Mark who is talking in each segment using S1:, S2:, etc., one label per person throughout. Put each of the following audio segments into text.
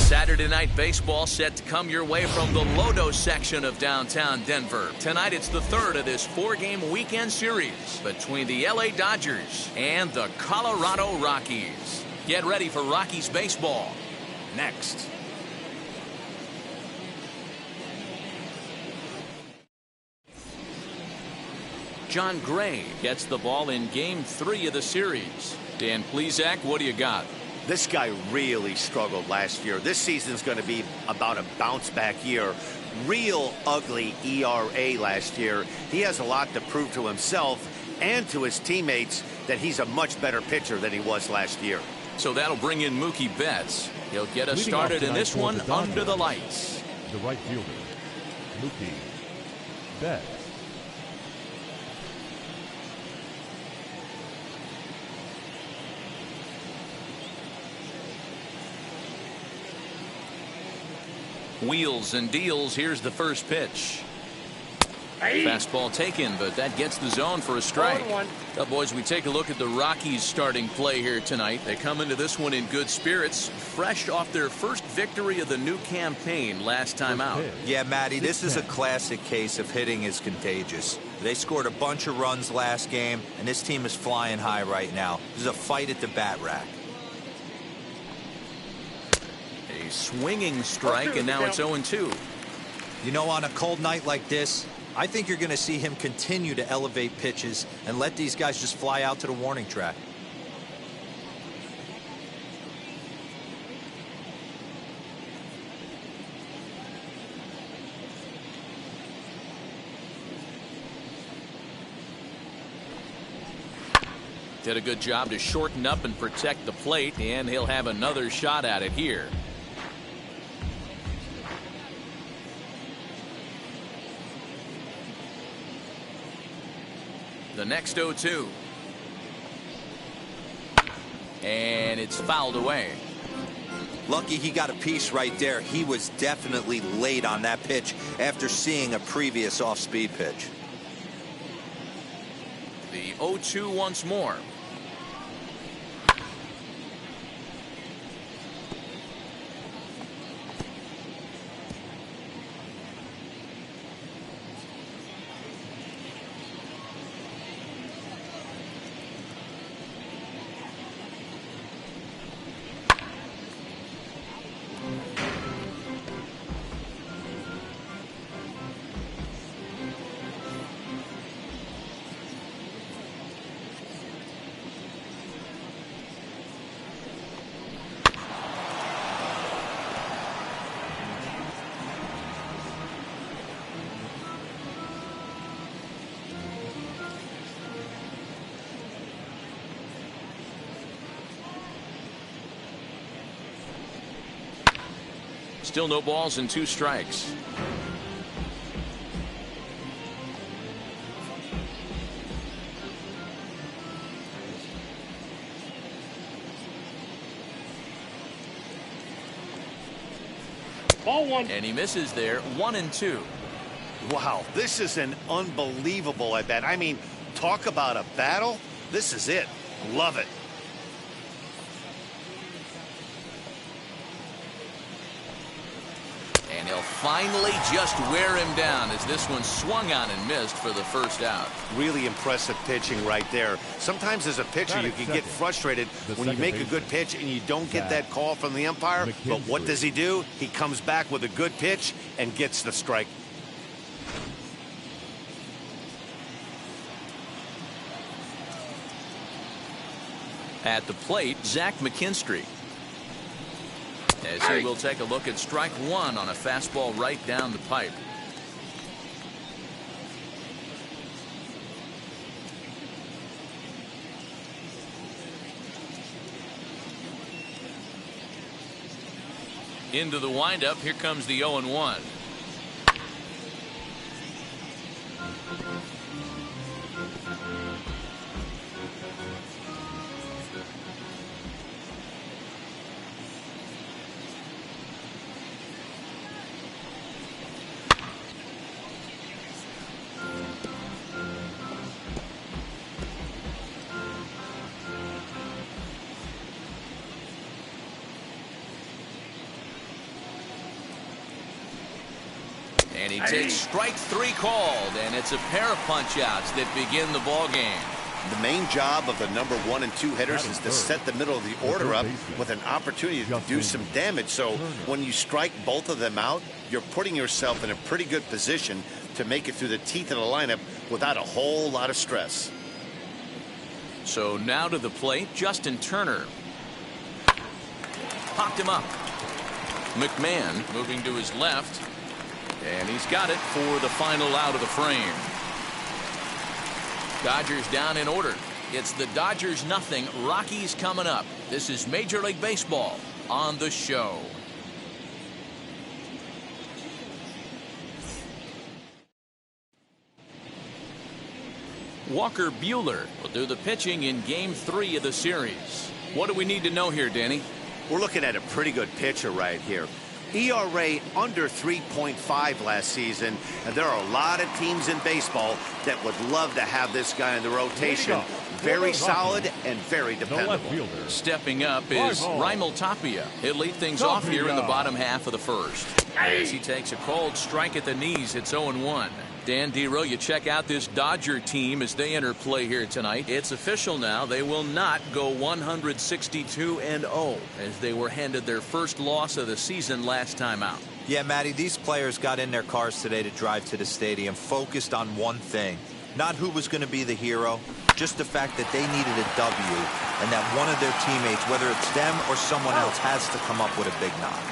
S1: Saturday night baseball set to come your way from the Lodo section of downtown Denver. Tonight it's the third of this four-game weekend series between the LA Dodgers and the Colorado Rockies. Get ready for Rockies baseball next. John Gray gets the ball in Game 3 of the series. Dan Plesac, what do you got?
S2: This guy really struggled last year. This season's going to be about a bounce-back year. Real ugly ERA last year. He has a lot to prove to himself and to his teammates that he's a much better pitcher than he was last year.
S1: So that'll bring in Mookie Betts. He'll get us started in this one under the lights.
S3: The right fielder, Mookie Betts.
S1: Wheels and deals. Here's the first pitch. Fastball taken, but that gets the zone for a strike. Well, boys, we take a look at the Rockies starting play here tonight. They come into this one in good spirits, fresh off their first victory of the new campaign last time out.
S4: Yeah, Matty, this is a classic case of hitting is contagious. They scored a bunch of runs last game, and this team is flying high right now. This is a fight at the bat rack.
S1: A swinging strike, and now it's 0-2.
S4: You know, on a cold night like this, I think you're going to see him continue to elevate pitches and let these guys just fly out to the warning track.
S1: Did a good job to shorten up and protect the plate, and he'll have another shot at it here. The next 0-2. And it's fouled away.
S4: Lucky he got a piece right there. He was definitely late on that pitch after seeing a previous off-speed pitch.
S1: The 0-2 once more. Still no balls and 2 strikes.
S5: Ball 1.
S1: And he misses there. 1-2.
S2: Wow, this is an unbelievable at bat. I mean, talk about a battle. This is it. Love it.
S1: And he'll finally just wear him down as this one swung on and missed for the first out.
S2: Really impressive pitching right there. Sometimes as a pitcher you can get frustrated when you make a good pitch and you don't get that call from the umpire. But what does he do? He comes back with a good pitch and gets the strike.
S1: At the plate, Zach Mckinstry. As he will take a look at strike 1 on a fastball right down the pipe. Into the windup. Here comes the 0-1. And he takes strike 3 called, and it's a pair of punch-outs that begin the ball game.
S2: The main job of the number 1 and 2 hitters is to set the middle of the order up with an opportunity to do some damage. So when you strike both of them out, you're putting yourself in a pretty good position to make it through the teeth of the lineup without a whole lot of stress.
S1: So now to the plate, Justin Turner. Popped him up. Mcmahon moving to his left. And he's got it for the final out of the frame. Dodgers down in order. It's the Dodgers 0, Rockies coming up. This is Major League Baseball on the show. Walker Buehler will do the pitching in Game 3 of the series. What do we need to know here, Danny?
S2: We're looking at a pretty good pitcher right here. ERA under 3.5 last season, and there are a lot of teams in baseball that would love to have this guy in the rotation. Very solid and very dependable.
S1: Stepping up is Rimel Tapia. He'll lead things off here in the bottom half of the first. As he takes a cold strike at the knees, it's 0-1. Dan Dero, you check out this Dodger team as they enter play here tonight. It's official now. They will not go 162-0 as they were handed their first loss of the season last time out.
S4: Yeah, Matty, these players got in their cars today to drive to the stadium focused on one thing. Not who was going to be the hero, just the fact that they needed a W and that one of their teammates, whether it's them or someone else, has to come up with a big knock.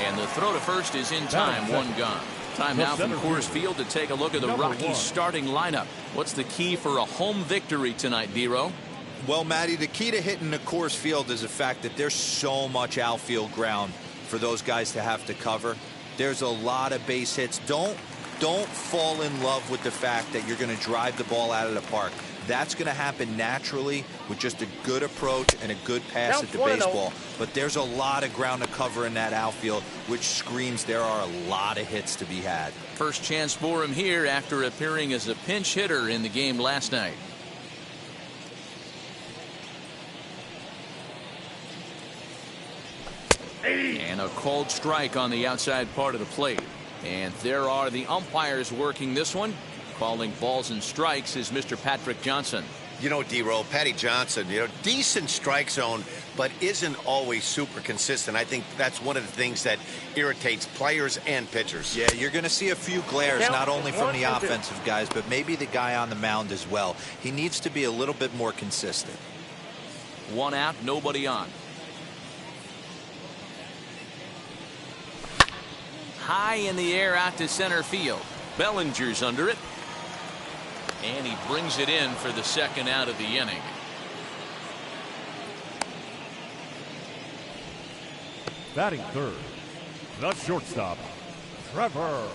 S1: And the throw to first is in time, 1 gone. Time now from Coors Field to take a look at the Rockies starting lineup. What's the key for a home victory tonight, Dero?
S4: Well, Matty, the key to hitting the Coors Field is the fact that there's so much outfield ground for those guys to have to cover. There's a lot of base hits. Don't fall in love with the fact that you're going to drive the ball out of the park. That's going to happen naturally with just a good approach and a good pass at the baseball. But there's a lot of ground to cover in that outfield, which screams there are a lot of hits to be had.
S1: First chance for him here after appearing as a pinch hitter in the game last night. And a cold strike on the outside part of the plate. And there are the umpires working this one. Calling balls and strikes is Mr. Patrick Jansen.
S2: You know, D-Roll, Patty Johnson, decent strike zone, but isn't always super consistent. I think that's one of the things that irritates players and pitchers.
S4: Yeah, you're going to see a few glares, not only from the offensive guys, but maybe the guy on the mound as well. He needs to be a little bit more consistent.
S1: 1 out, nobody on. High in the air out to center field. Bellinger's under it. And he brings it in for the second out of the inning.
S3: Batting third, The shortstop, Trevor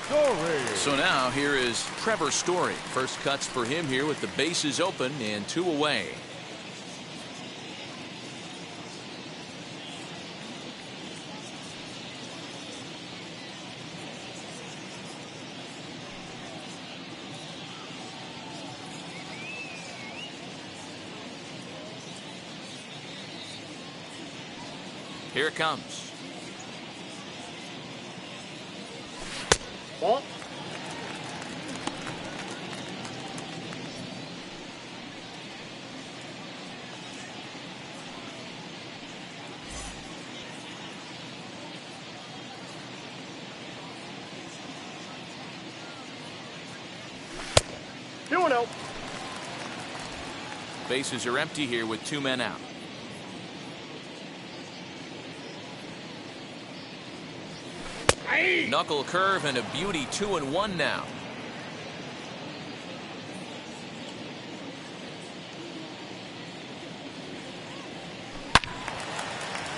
S3: Story.
S1: So now here is Trevor Story. First cuts for him here with the bases open and 2 away. Here it comes.
S5: Ball. Two and oh.
S1: Bases are empty here with 2 men out. Knuckle curve and a beauty. 2-1 now.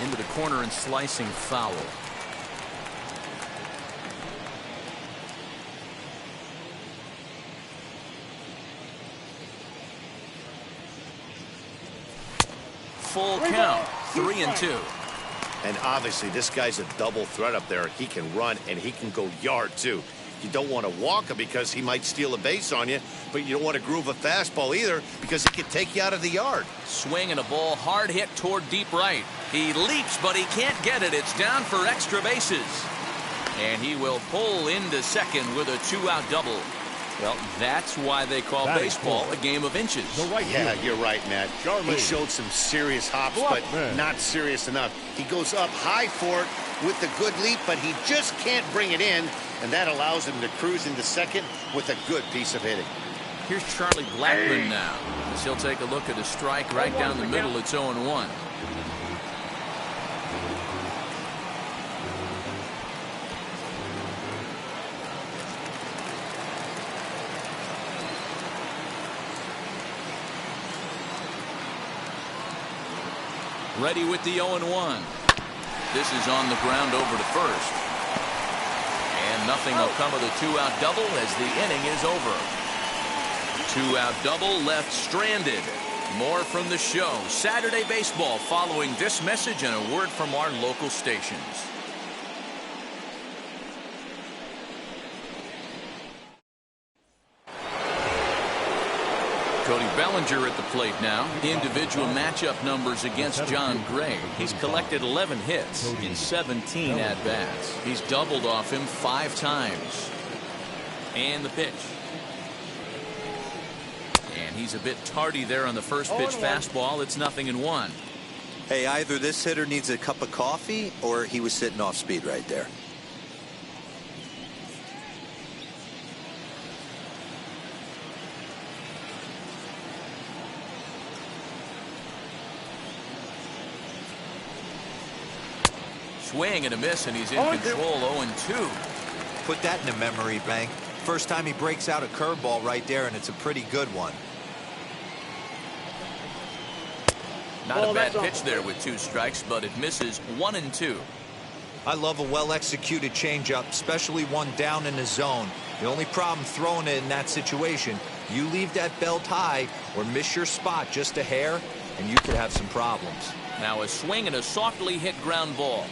S1: Into the corner and slicing foul. Full count. 3-2.
S2: And obviously, this guy's a double threat up there. He can run and he can go yard, too. You don't want to walk him because he might steal a base on you, but you don't want to groove a fastball either because he can take you out of the yard.
S1: Swing and a ball hard hit toward deep right. He leaps, but he can't get it. It's down for extra bases. And he will pull into second with a 2-out double. Well, that's why they call baseball a game of inches.
S2: Yeah, you're right, Matt. He showed some serious hops, but not serious enough. He goes up high for it with a good leap, but he just can't bring it in, and that allows him to cruise into second with a good piece of hitting.
S1: Here's Charlie Blackman now. As he'll take a look at a strike right down the middle. It's 0-1. Ready with the 0-1. This is on the ground over to first. And nothing will come of the 2-out double as the inning is over. 2-out double left stranded. More from the show. Saturday baseball following this message and a word from our local stations. Cody Bellinger at the plate now. Individual matchup numbers against John Gray. He's collected 11 hits in 17 at-bats. He's doubled off him 5 times. And the pitch. And he's a bit tardy there on the first pitch fastball. It's 0-1.
S4: Hey, either this hitter needs a cup of coffee or he was sitting off speed right there.
S1: Swing and a miss, and he's in control. 0-2.
S4: Put that in a memory bank. First time he breaks out a curveball right there, and it's a pretty good one.
S1: Not a bad pitch there with 2 strikes, but it misses. 1-2.
S4: I love a well-executed changeup, especially one down in the zone. The only problem throwing it in that situation, you leave that belt high or miss your spot just a hair, and you could have some problems.
S1: Now a swing and a softly hit ground ball.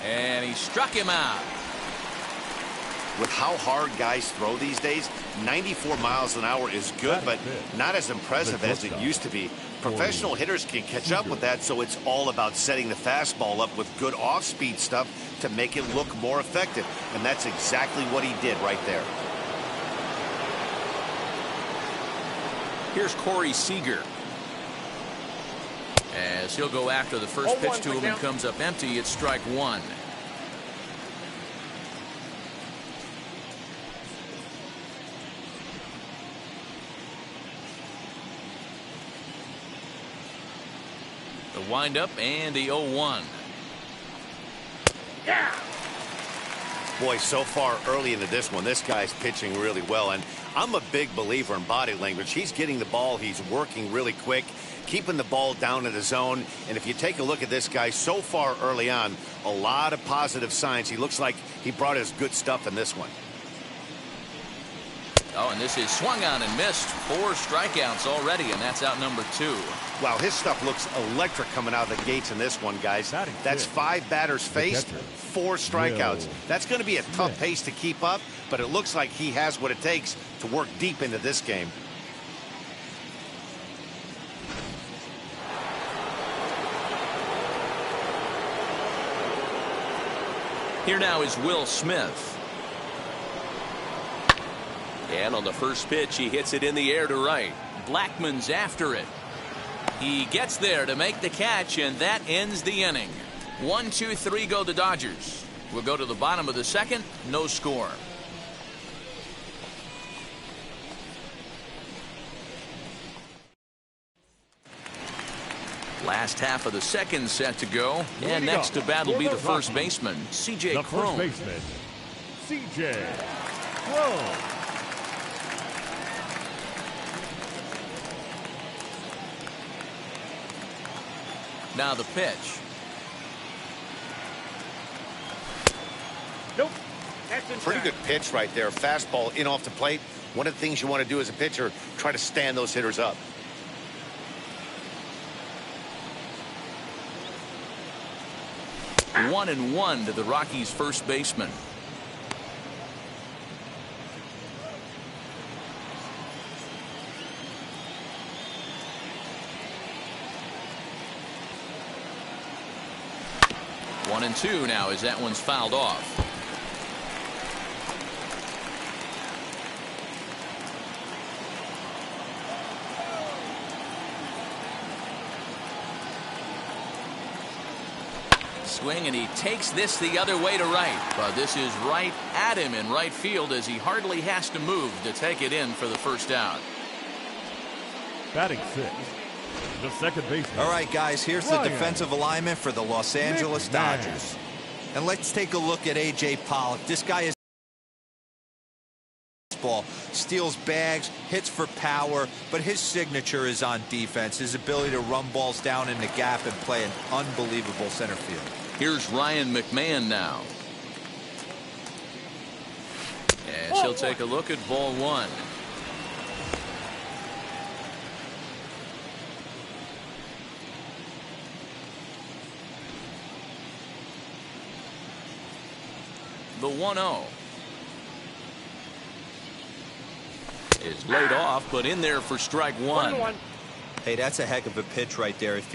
S1: And he struck him out.
S2: With how hard guys throw these days, 94 miles an hour is good, but not as impressive as it used to be. Professional hitters can catch up with that, so it's all about setting the fastball up with good off-speed stuff to make it look more effective. And that's exactly what he did right there.
S1: Here's Corey Seeger. As he'll go after the first pitch to him and comes up empty, it's strike 1. The windup and the 0-1.
S5: Yeah.
S2: Boy, so far early into this one, this guy's pitching really well. And I'm a big believer in body language. He's getting the ball. He's working really quick, keeping the ball down in the zone. And if you take a look at this guy so far early on, a lot of positive signs. He looks like he brought his good stuff in this one.
S1: Oh, and this is swung on and missed. 4 strikeouts already, and that's out number 2.
S2: Wow, his stuff looks electric coming out of the gates in this one, guys. That's 5 batters faced, 4 strikeouts. That's going to be a tough pace to keep up, but it looks like he has what it takes to work deep into this game.
S1: Here now is Will Smith. And on the first pitch, he hits it in the air to right. Blackman's after it. He gets there to make the catch, and that ends the inning. 1, 2, 3 go the Dodgers. We'll go to the bottom of the second. No score. Last half of the second set to go. And next to bat will be the first baseman, C.J. Cron.
S3: First baseman, C.J. Cron.
S1: Now the pitch.
S5: Nope. That's inside.
S2: Pretty good pitch right there. Fastball in off the plate. One of the things you want to do as a pitcher, try to stand those hitters up.
S1: One and one to the Rockies' first baseman. One and two now as that one's fouled off. Swing, and he takes this the other way to right, but this is right at him in right field as he hardly has to move to take it in for the first out.
S3: Batting 6, the second baseman.
S4: All right, guys, here's the defensive alignment for the Los Angeles Dodgers. And let's take a look at A.J. Pollock. This guy is ball, steals bags, hits for power, but his signature is on defense. His ability to run balls down in the gap and play an unbelievable center field.
S1: Here's Ryan Mcmahon now. And she'll take a look at ball one. The 1-0 is laid off, but in there for strike one.
S4: Hey, that's a heck of a pitch right there. If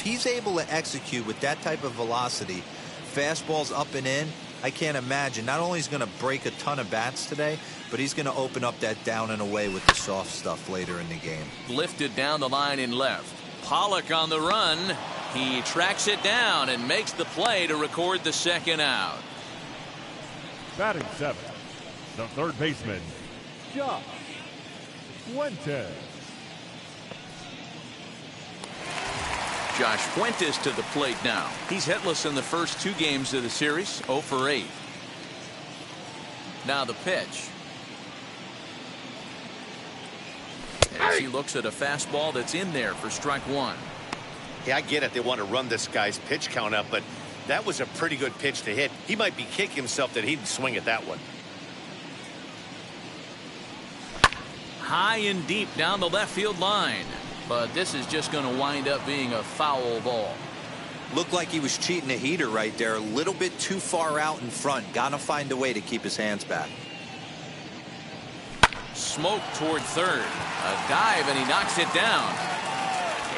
S4: he's able to execute with that type of velocity, fastballs up and in, I can't imagine. Not only is he going to break a ton of bats today, but he's going to open up that down and away with the soft stuff later in the game.
S1: Lifted down the line in left. Pollock on the run. He tracks it down and makes the play to record the second out.
S3: Batting 7, the third baseman, Fuentes.
S1: Josh Fuentes to the plate now. He's hitless in the first 2 games of the series, 0 for 8. Now the pitch. As he looks at a fastball that's in there for strike one.
S2: Yeah, I get it. They want to run this guy's pitch count up, but that was a pretty good pitch to hit. He might be kicking himself that he didn't swing at that one.
S1: High and deep down the left field line. But this is just going to wind up being a foul ball.
S4: Looked like he was cheating a heater right there. A little bit too far out in front. Got to find a way to keep his hands back.
S1: Smoke toward third. A dive, and he knocks it down.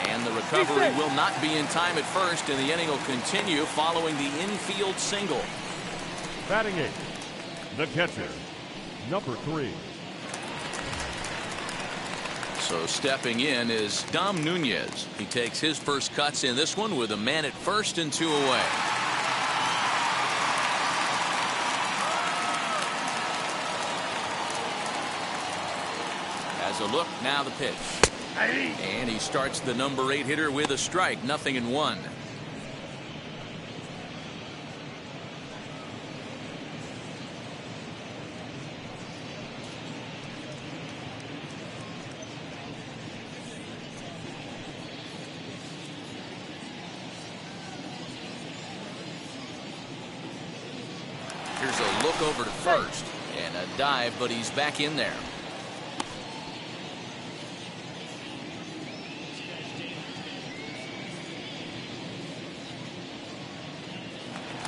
S1: And the recovery will not be in time at first, and the inning will continue following the infield single.
S3: Batting 8, the catcher, number 3.
S1: So stepping in is Dom Nunez. He takes his first cuts in this one with a man at first and 2 away. As a look, now the pitch. And he starts the number 8 hitter with a strike, 0-1. back over to first. And a dive, but he's back in there.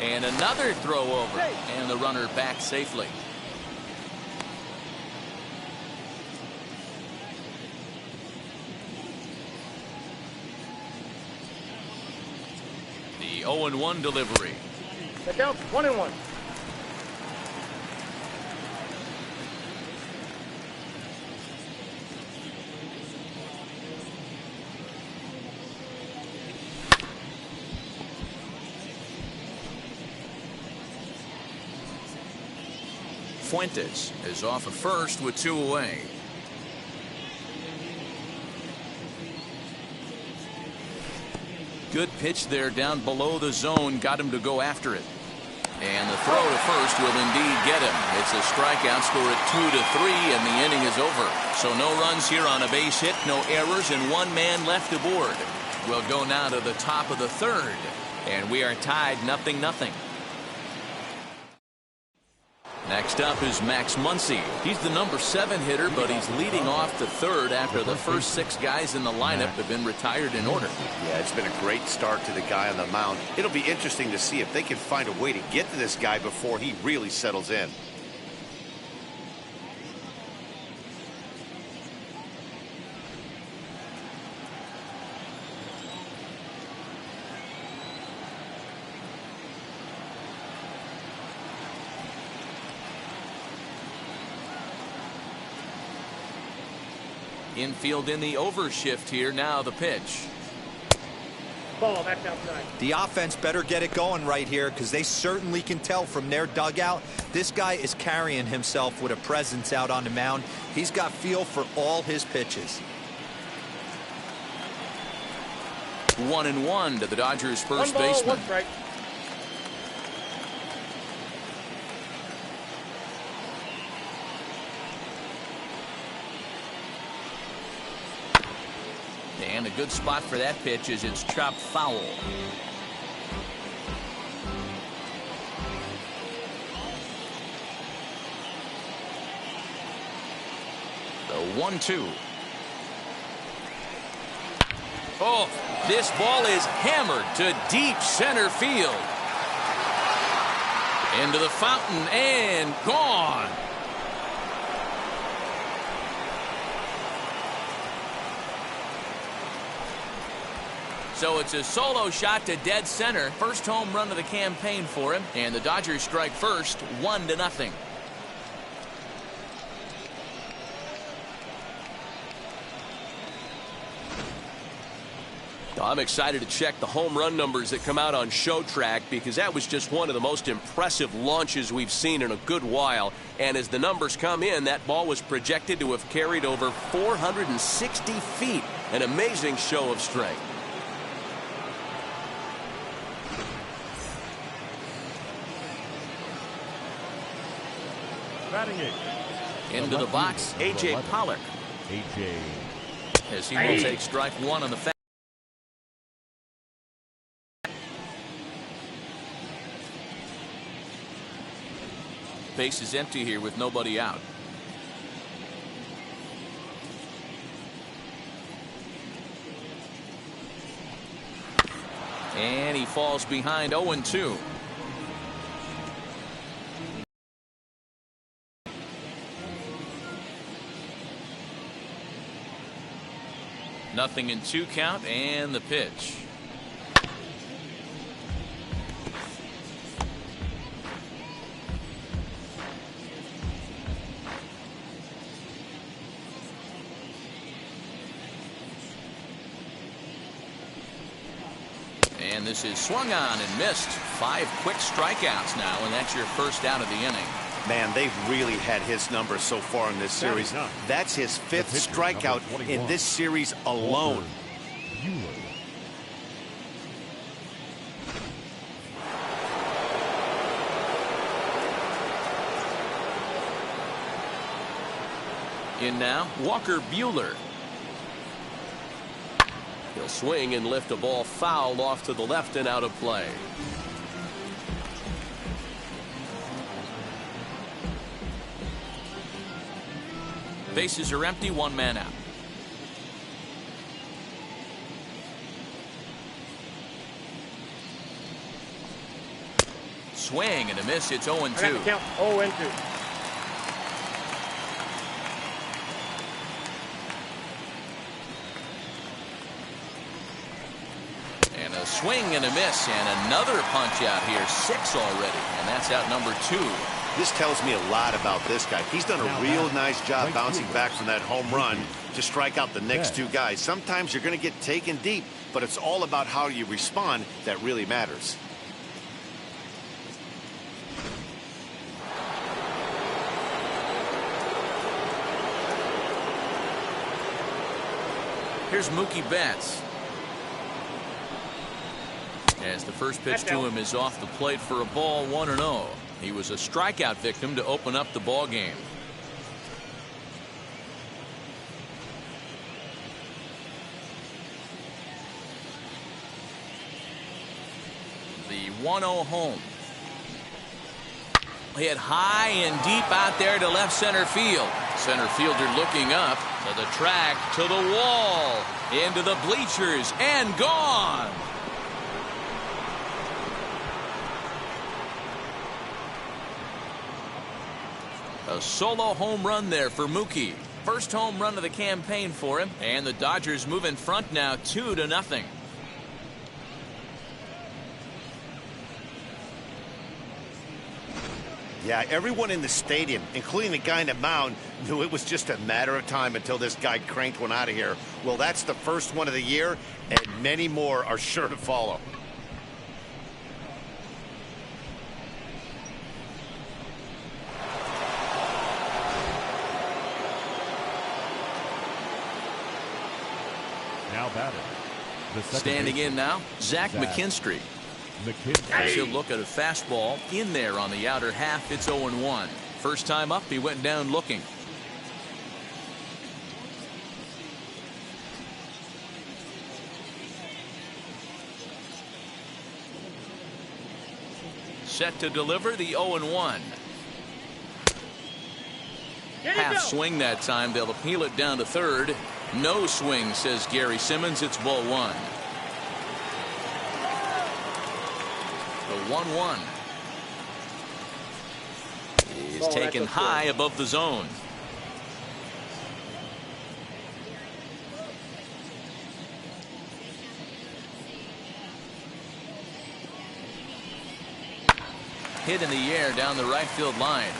S1: And another throw over. And the runner back safely. The 0-1 delivery.
S5: That counts 1-1.
S1: Fuentes is off of first with 2 away. Good pitch there down below the zone, got him to go after it. And the throw to first will indeed get him. It's a strikeout, score at 2-3, and the inning is over. So no runs here on a base hit, no errors, and 1 man left aboard. We'll go now to the top of the 3rd, and we are tied 0-0. Next up is Max Muncy. He's the number 7 hitter, but he's leading off the 3rd after the first 6 guys in the lineup have been retired in order.
S2: Yeah, it's been a great start to the guy on the mound. It'll be interesting to see if they can find a way to get to this guy before he really settles in.
S1: Infield in the overshift here. Now the pitch.
S5: Ball back outside.
S4: The offense better get it going right here, because they certainly can tell from their dugout this guy is carrying himself with a presence out on the mound. He's got feel for all his pitches.
S1: 1-1 to the Dodgers' first
S5: 1 ball,
S1: baseman.
S5: 1 strike.
S1: And a good spot for that pitch as it's chopped foul. The 1-2. Oh, this ball is hammered to deep center field. Into the fountain and gone. So it's a solo shot to dead center. First home run of the campaign for him. And the Dodgers strike first, 1-0.
S6: I'm excited to check the home run numbers that come out on Show Track, because that was just one of the most impressive launches we've seen in a good while. And as the numbers come in, that ball was projected to have carried over 460 feet. An amazing show of strength.
S3: Batting eighth.
S1: Into the box, A.J. Pollock.
S3: A.J.
S1: As he will take strike 1 on the fast. Base is empty here with nobody out. And he falls behind 0-2. Nothing in 2 count, and the pitch. And this is swung on and missed. 5 quick strikeouts now, and that's your first out of the inning.
S2: Man, they've really had his number so far in this series. That's his 5th strikeout in this series alone.
S1: In now, Walker Buehler.
S6: He'll swing and lift a ball foul off to the left and out of play.
S1: Bases are empty, one man out. Swing and a miss. It's 0-2.
S5: I got the count. 0-2.
S1: And a swing and a miss, and another punch out here. 6 already, and that's out number 2.
S2: This tells me a lot about this guy. He's done a real nice job bouncing back from that home run to strike out the next 2 guys. Sometimes you're going to get taken deep, but it's all about how you respond that really matters.
S1: Here's Mookie Betts. As the first pitch to him is off the plate for a ball, 1-0. He was a strikeout victim to open up the ball game. The 1-0 home. Hit high and deep out there to left center field. Center fielder looking up to the track, to the wall, into the bleachers, and gone. A solo home run there for Mookie. First home run of the campaign for him, and the Dodgers move in front now 2-0.
S2: Yeah, everyone in the stadium, including the guy in the mound, knew it was just a matter of time until this guy cranked one out of here. Well, that's the first one of the year, and many more are sure to follow.
S3: Now batting.
S1: Standing in now, Zach Mckinstry. As he'll look at a fastball in there on the outer half. It's 0-1. First time up, he went down looking. Set to deliver the 0-1. Half swing that time. They'll appeal it down to third. No swing, says Gary Simmons. It's ball 1. The 1-1 is taken high above the zone. Hit in the air down the right field line.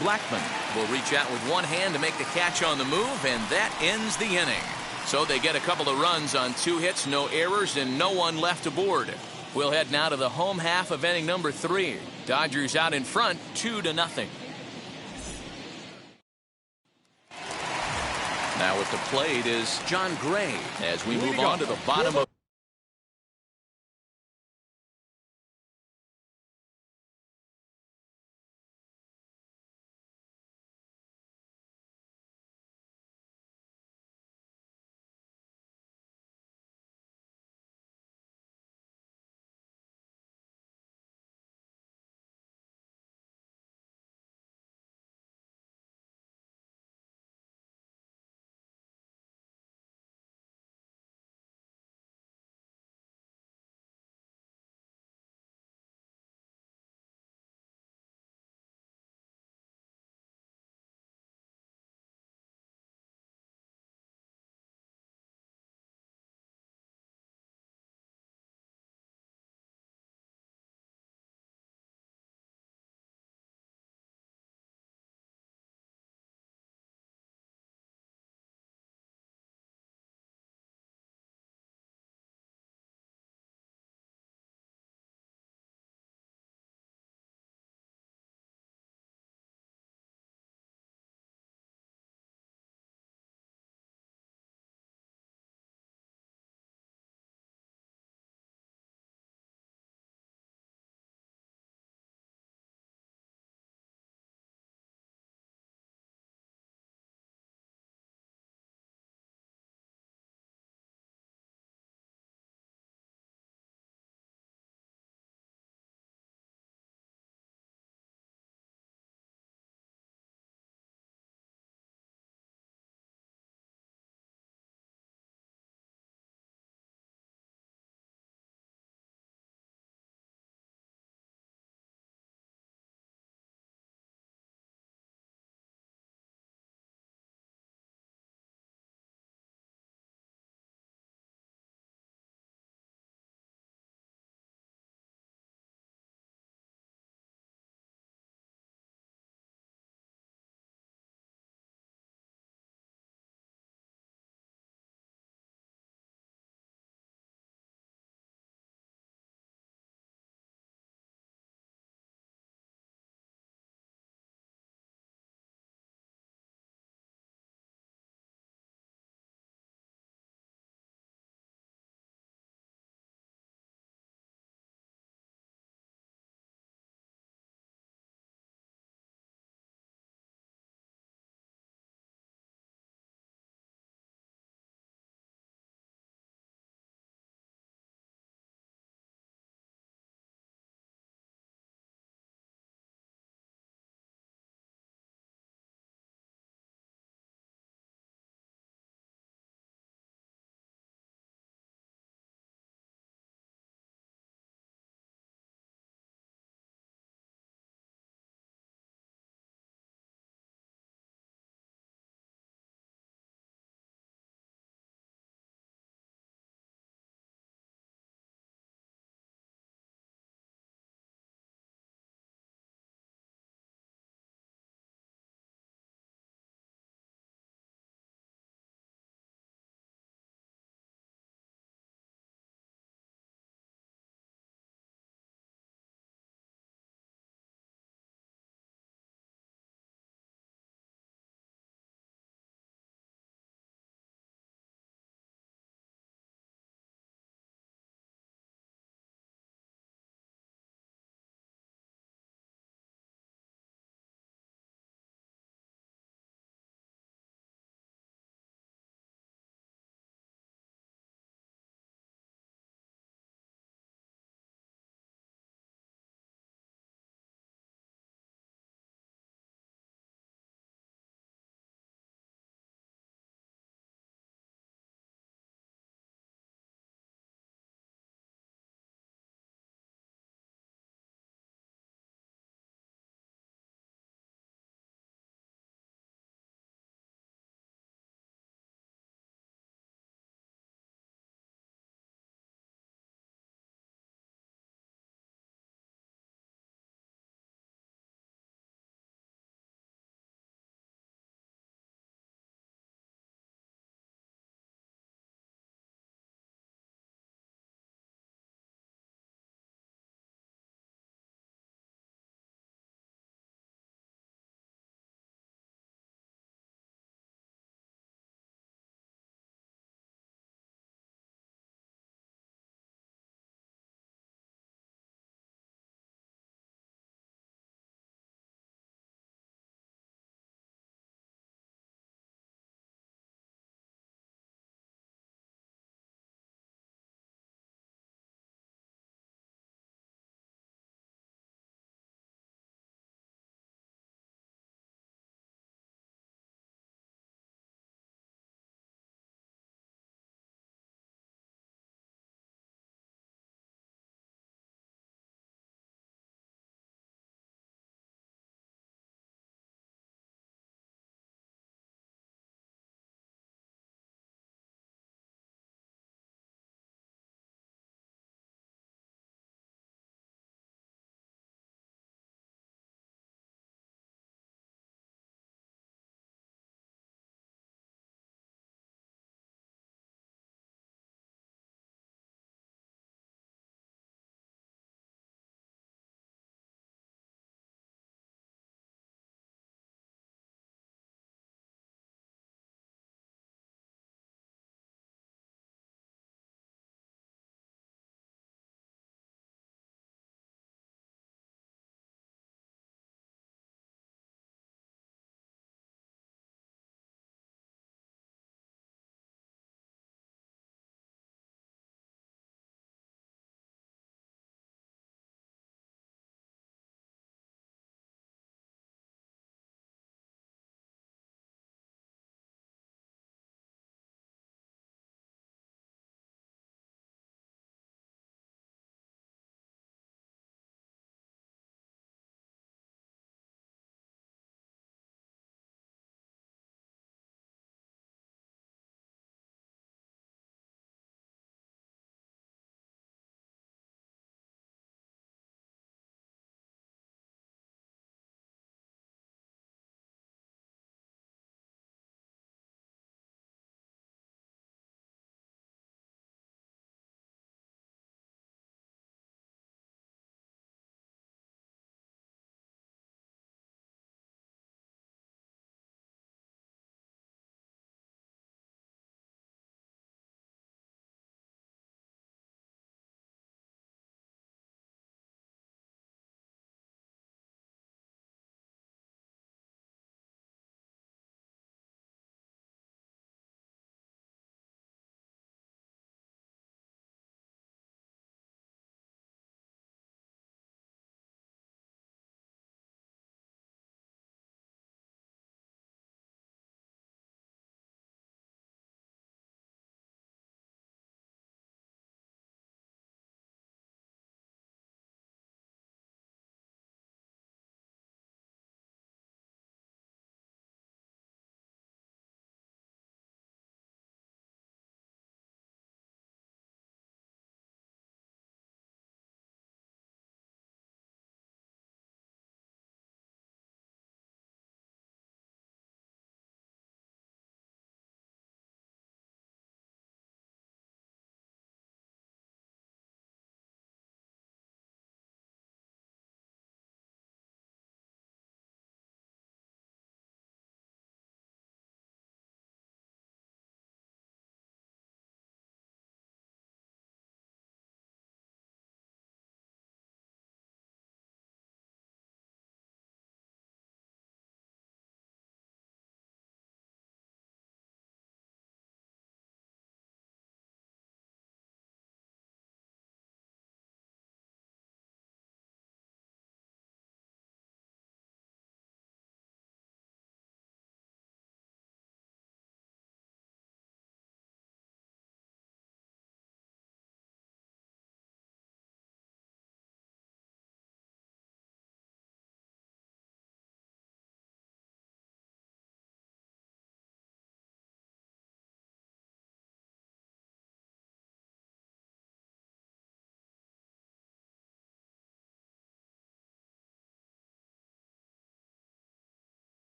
S1: Blackman will reach out with one hand to make the catch on the move, and that ends the inning. So they get a couple of runs on 2 hits, no errors, and no one left aboard. We'll head now to the home half of inning number 3. Dodgers out in front, 2-0. Now at the plate is John Gray as we move on to the bottom of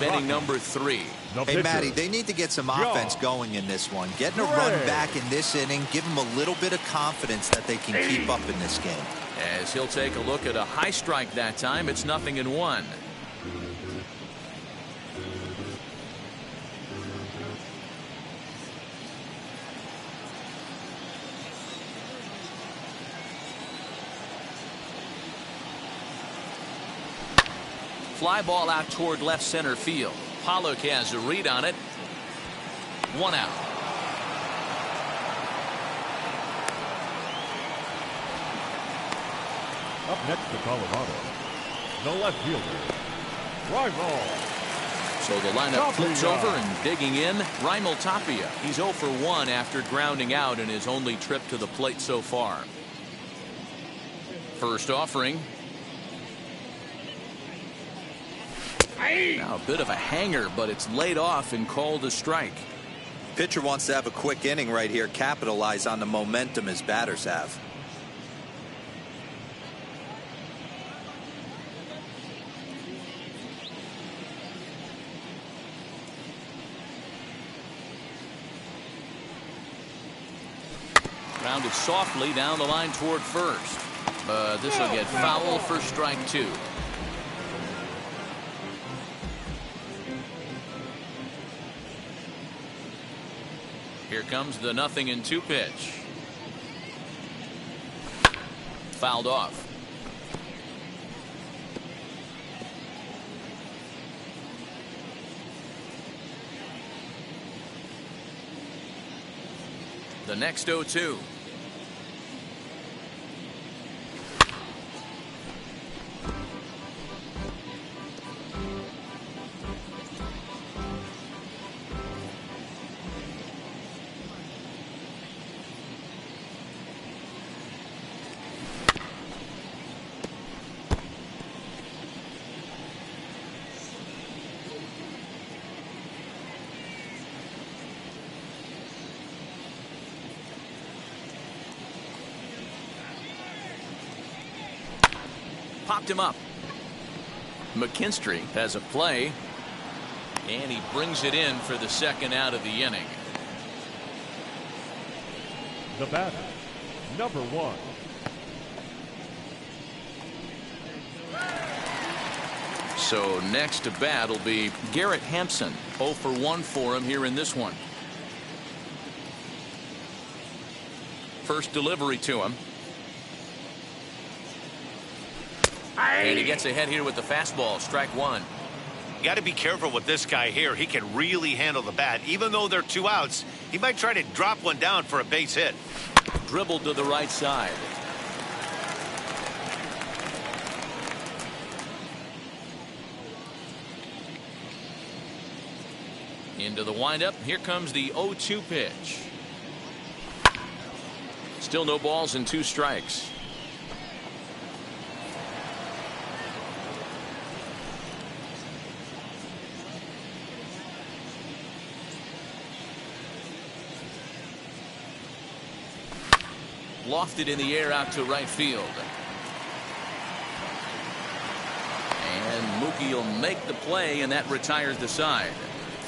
S1: inning number 3.
S4: Hey, Matty, they need to get some offense going in this one. Getting a run back in this inning, give them a little bit of confidence that they can keep up in this game.
S1: As he'll take a look at a high strike that time, it's 0-1. Fly ball out toward left center field. Pollock has a read on it. 1 out.
S3: Up next to Colorado, the left fielder, Rimel.
S1: So the lineup flips over and digging in. Rimel Tapia. He's 0 for 1 after grounding out in his only trip to the plate so far. First offering. Now a bit of a hanger, but it's laid off and called a strike.
S4: Pitcher wants to have a quick inning right here, capitalize on the momentum his batters have.
S1: Grounded softly down the line toward first. But this will get foul for strike 2. Here comes the 0-2 pitch. Fouled off. The next 0-2. Popped him up. Mckinstry has a play, and he brings it in for the second out of the inning.
S3: The batter, number 1.
S1: So next to bat will be Garrett Hempson. 0 for 1 for him here in this one. First delivery to him. And he gets ahead here with the fastball. Strike 1.
S2: You got to be careful with this guy here. He can really handle the bat. Even though they're 2 outs, he might try to drop one down for a base hit.
S1: Dribbled to the right side. Into the windup. Here comes the 0-2 pitch. Still no balls and 2 strikes. Lofted in the air out to right field. And Mookie will make the play, and that retires the side.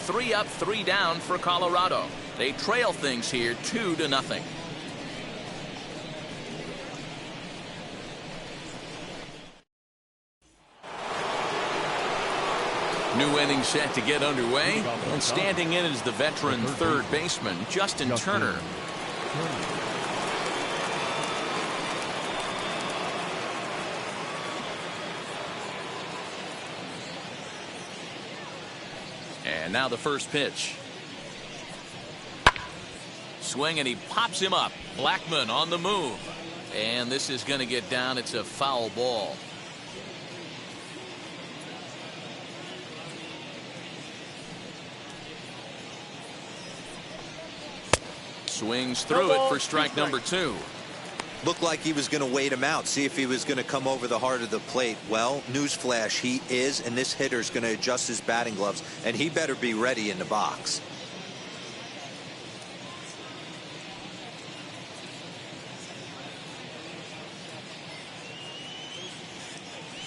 S1: 3 up, 3 down for Colorado. They trail things here 2-0. New inning set to get underway, and standing in is the veteran third baseman, Justin Turner. And now the first pitch. Swing, and he pops him up. Blackman on the move. And this is going to get down. It's a foul ball. Swings through it for strike number 2.
S4: Looked like he was going to wait him out, see if he was going to come over the heart of the plate. Well, newsflash, he is, and this hitter's going to adjust his batting gloves, and he better be ready in the box.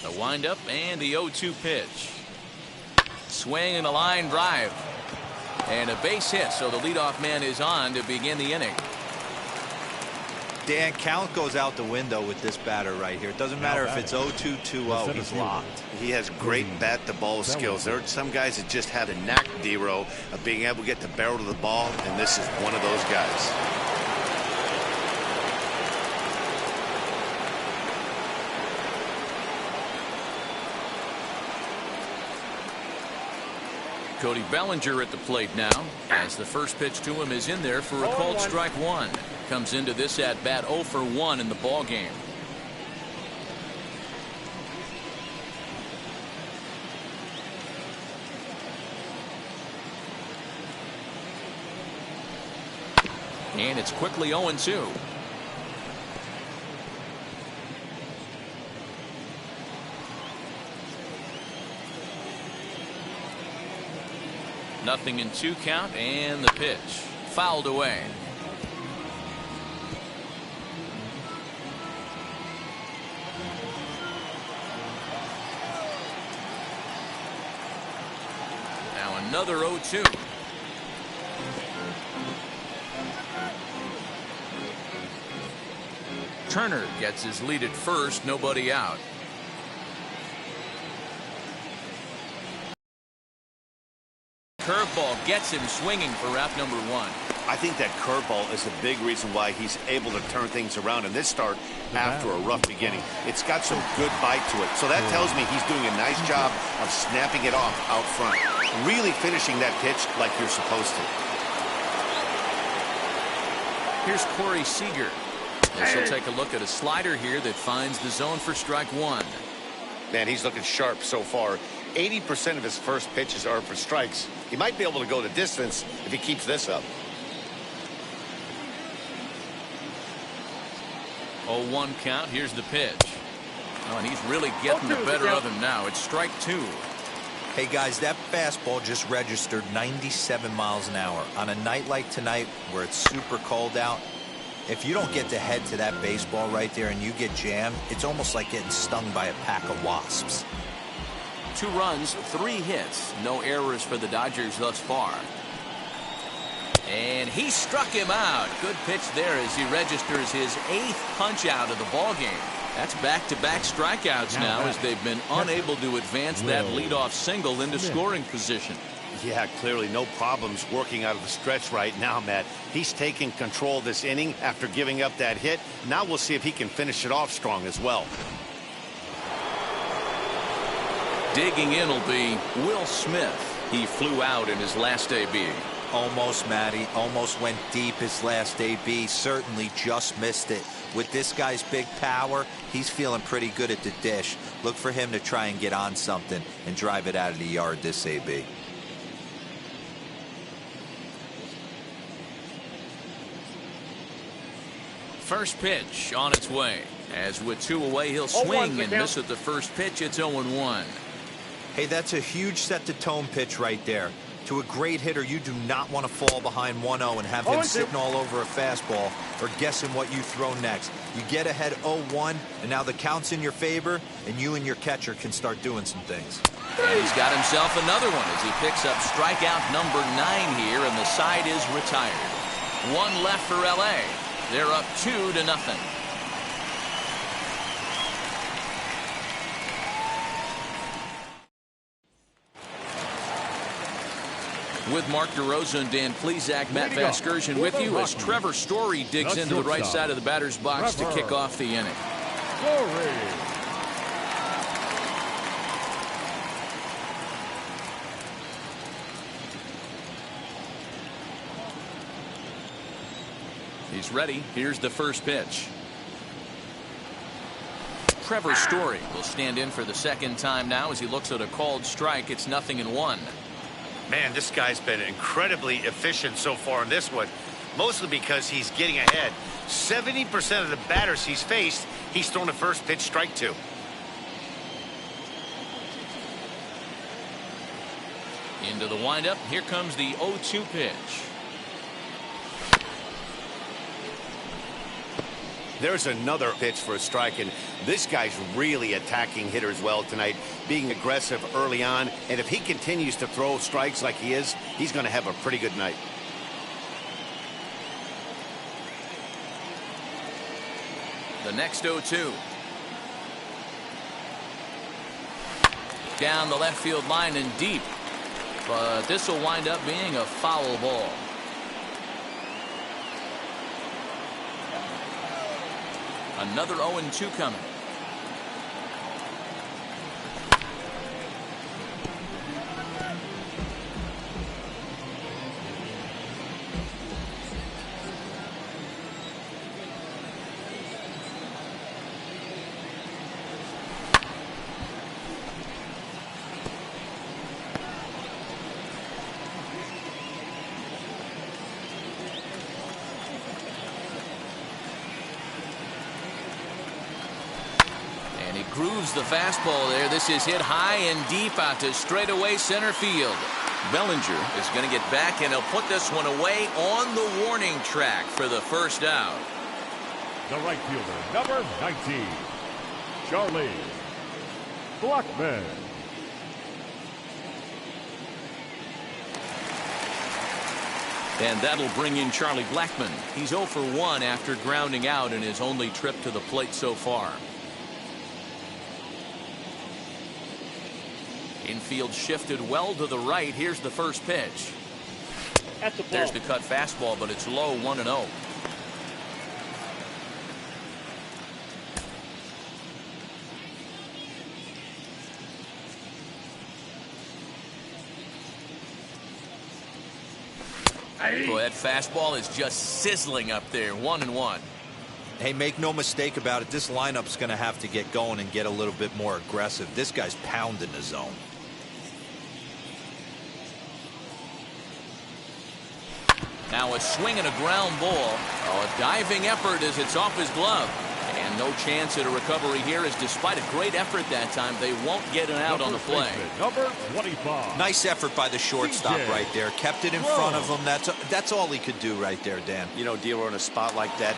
S4: The windup and the 0-2 pitch.
S1: swing and a line drive. And a base hit, so the leadoff man is on to begin the inning.
S4: Dan, count goes out the window with this batter right here. It doesn't matter if it's 0-2, 2-0, he's locked.
S2: He has great bat-to-ball skills. There are some guys that just have a knack, D-Row, of being able to get the barrel of the ball, and this is one of those guys.
S1: Cody Bellinger at the plate now, as the first pitch to him is in there for a called strike one. Comes into this at bat 0 for 1 in the ball game. And it's quickly 0-2. Nothing in 2 count, and the pitch fouled away. Now another 0-2. Turner gets his lead at first, nobody out. Curveball gets him swinging for route number 1.
S2: I think that curveball is a big reason why he's able to turn things around in this start after a rough beginning. It's got some good bite to it, so that tells me he's doing a nice job of snapping it off out front, really finishing that pitch like you're supposed to.
S1: Here's Corey Seeger. This will take a look at a slider here that finds the zone for strike 1.
S2: Man, he's looking sharp so far. 80% of his first pitches are for strikes. He might be able to go the distance if he keeps this up.
S1: 0-1 count. Here's the pitch. Oh, and he's really getting the better of him now. It's strike 2.
S4: Hey, guys, that fastball just registered 97 miles an hour. On a night like tonight where it's super cold out, if you don't get the head to that baseball right there and you get jammed, it's almost like getting stung by a pack of wasps.
S1: 2 runs, 3 hits. No errors for the Dodgers thus far. And he struck him out. Good pitch there as he registers his 8th punch out of the ball game. That's back-to-back strikeouts now as they've been unable to advance that leadoff single into scoring position.
S2: Yeah, clearly no problems working out of the stretch right now, Matt. He's taking control of this inning after giving up that hit. Now we'll see if he can finish it off strong as well.
S1: Digging in will be Will Smith. He flew out in his last AB.
S4: Almost, Matty. Almost went deep his last AB. Certainly just missed it. With this guy's big power, he's feeling pretty good at the dish. Look for him to try and get on something and drive it out of the yard this AB.
S1: First pitch on its way. As with 2 away, he'll swing and miss at the first pitch. It's 0-1.
S4: Hey, that's a huge set-the-tone pitch right there. To a great hitter, you do not want to fall behind 1-0 and have him sitting all over a fastball or guessing what you throw next. You get ahead 0-1, and now the count's in your favor, and you and your catcher can start doing some things.
S1: And he's got himself another one as he picks up strikeout number 9 here, and the side is retired. 1 left for L.A. They're up 2-0. With Mark DeRosa and Dan Plesac, Matt Vasgersian with you as Trevor Story digs into the right side of the batter's box to kick off the inning. He's ready. Here's the first pitch. Trevor Story will stand in for the second time now as he looks at a called strike. It's 0-1.
S2: Man, this guy's been incredibly efficient so far in this one, mostly because he's getting ahead. 70% of the batters he's faced, he's thrown a first pitch strike to.
S1: Into the windup. Here comes the 0-2 pitch.
S2: There's another pitch for a strike, and this guy's really attacking hitters well tonight, being aggressive early on. And if he continues to throw strikes like he is, he's going to have a pretty good night.
S1: The next 0-2. Down the left field line and deep. But this will wind up being a foul ball. Another 0-2 coming. Grooves the fastball there. This is hit high and deep out to straightaway center field. Bellinger is going to get back, and he'll put this one away on the warning track for the first out.
S3: The right fielder, number 19, Charlie Blackman.
S1: And that'll bring in Charlie Blackman. He's 0 for 1 after grounding out in his only trip to the plate so far. Infield shifted well to the right. Here's the first pitch.
S5: That's a ball.
S1: There's the cut fastball, but it's low, 1-0. Boy, that fastball is just sizzling up there. 1-1.
S4: Hey, make no mistake about it. This lineup's going to have to get going and get a little bit more aggressive. This guy's pounding the zone.
S1: Now a swing and a ground ball. Oh, a diving effort as it's off his glove. And no chance at a recovery here, as despite a great effort that time, they won't get an out on the play.
S3: Number 25.
S4: Nice effort by the shortstop right there. Kept it in front of him. That's all he could do right there, Dan.
S2: You know, dealer in a spot like that,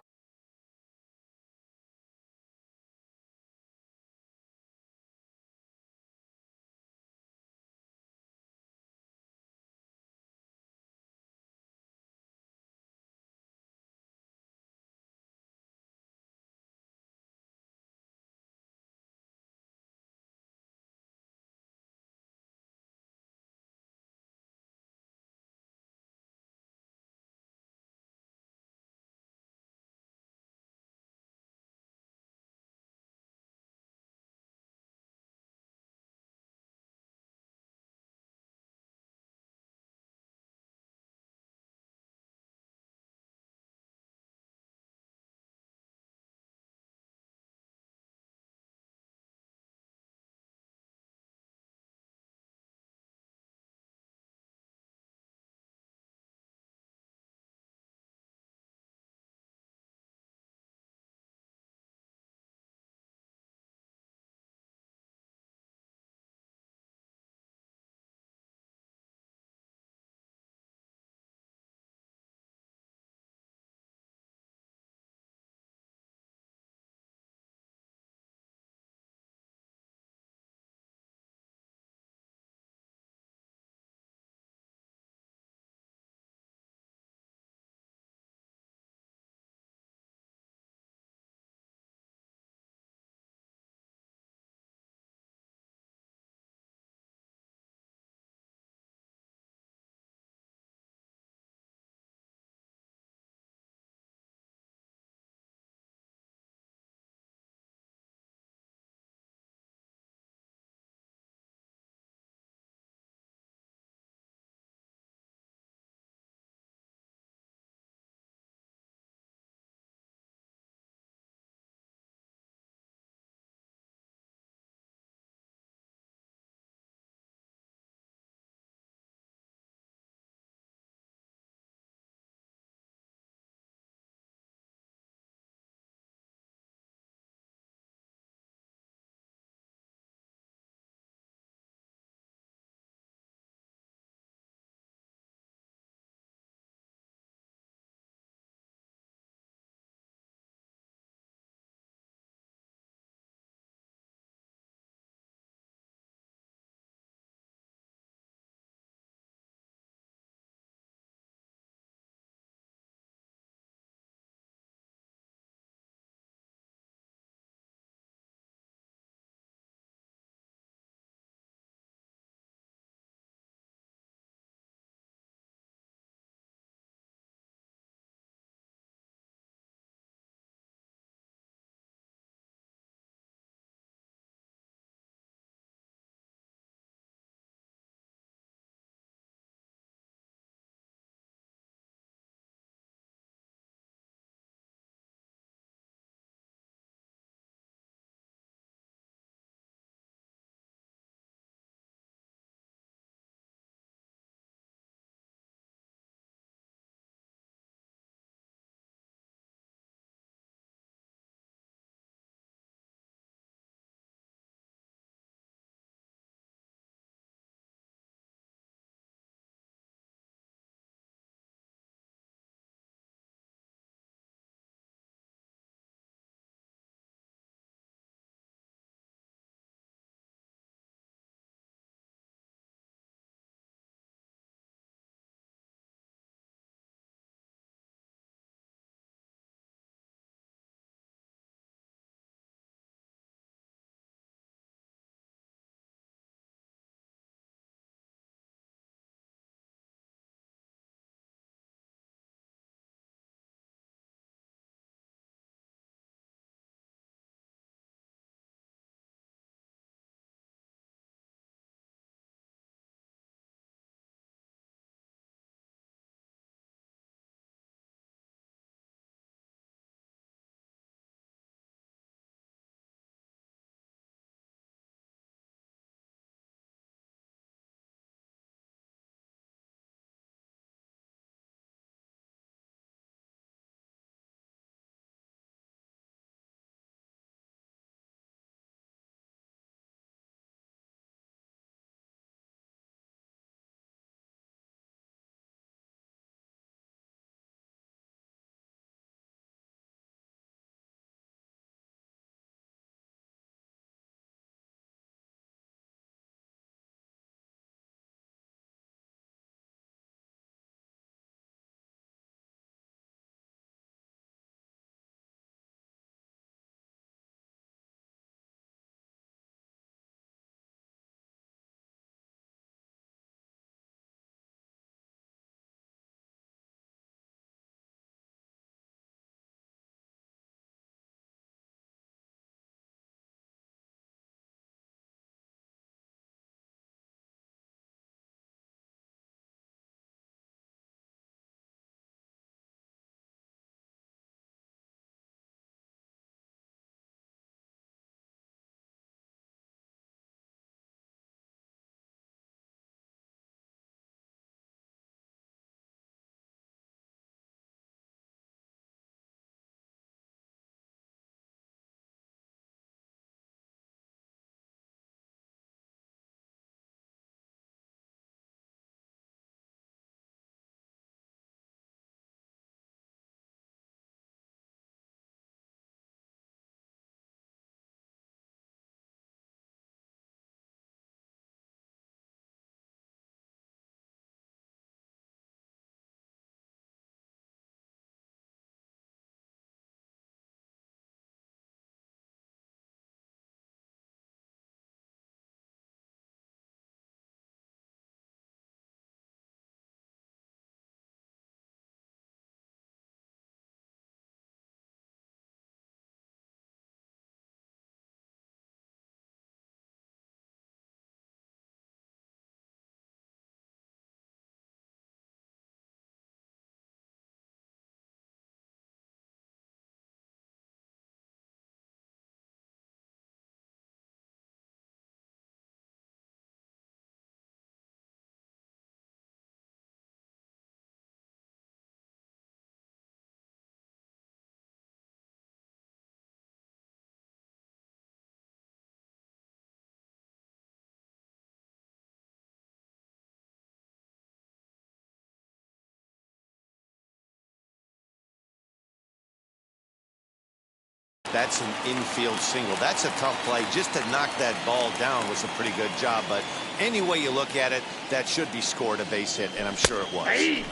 S2: That's an infield single. That's a tough play. Just to knock that ball down was a pretty good job. But any way you look at it, that should be scored a base hit, and I'm sure it was.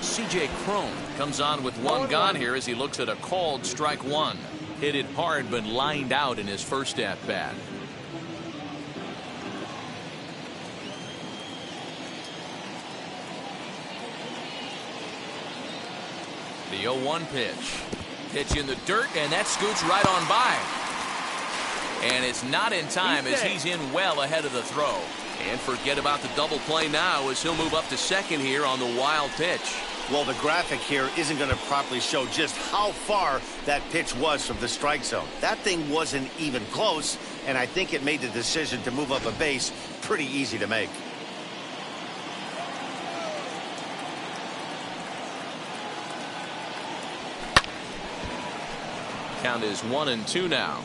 S1: C.J. Cron comes on with one gone here as he looks at a called strike one. Hit it hard, but lined out in his first at bat. The 0-1 pitch. Pitch in the dirt, and that scoots right on by. And it's not in time as he's in well ahead of the throw. And forget about the double play now as he'll move up to second here on the wild pitch.
S2: Well, the graphic here isn't going to properly show just how far that pitch was from the strike zone. That thing wasn't even close, and I think it made the decision to move up a base pretty easy to make.
S1: Count is 1-2 now.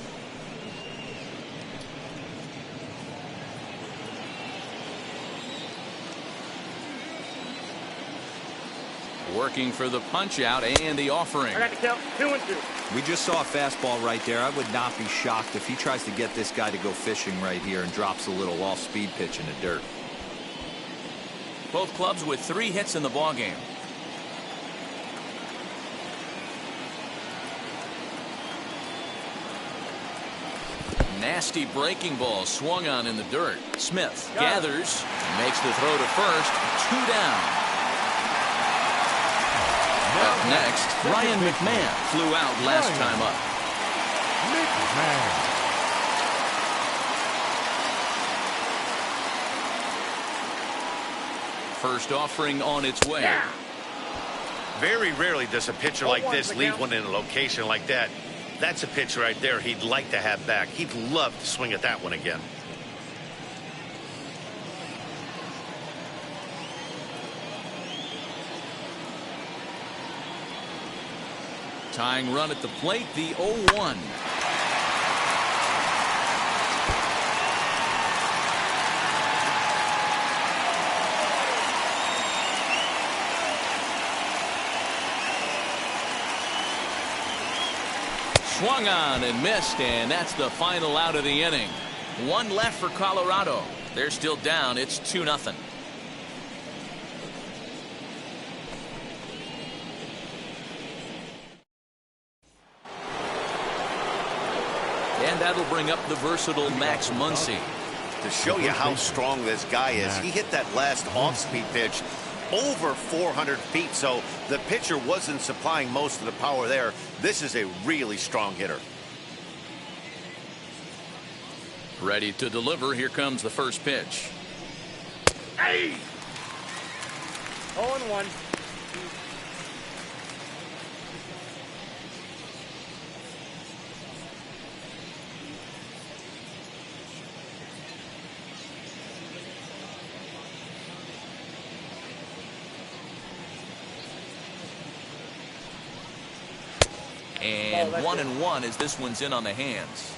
S1: Working for the punch out and the offering.
S5: I got to count 2-2.
S4: We just saw a fastball right there. I would not be shocked if he tries to get this guy to go fishing right here and drops a little off-speed pitch in the dirt.
S1: Both clubs with 3 hits in the ballgame. Nasty breaking ball swung on in the dirt. Smith gathers, makes the throw to first. 2 down. Up next, Ryan Mcmahon flew out last time up. First offering on its way.
S2: Very rarely does a pitcher like this leave one in a location like that. That's a pitch right there he'd like to have back. He'd love to swing at that one again.
S1: Tying run at the plate, the 0-1. Swung on and missed, and that's the final out of the inning. 1 left for Colorado. They're still down. It's 2-0. And that'll bring up the versatile Max Muncy.
S2: To show you how strong this guy is, he hit that last off-speed pitch over 400 feet, so the pitcher wasn't supplying most of the power there. This is a really strong hitter.
S1: Ready to deliver. Here comes the first pitch.
S5: 0-1.
S1: And 1-1 as this one's in on the hands.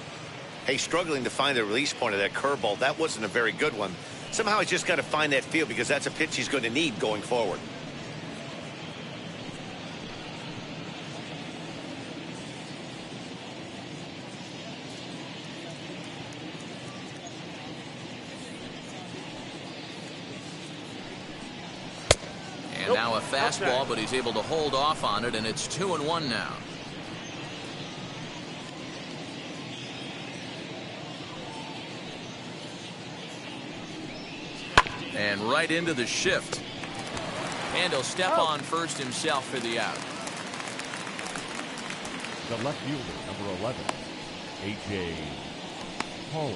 S2: Hey, struggling to find the release point of that curveball. That wasn't a very good one. Somehow he's just got to find that feel because that's a pitch he's going to need going forward.
S1: And now a fastball, but he's able to hold off on it, and it's 2-1 now. And right into the shift. And he'll step on first himself for the out.
S3: The left fielder, number 11, A.J. Pollock.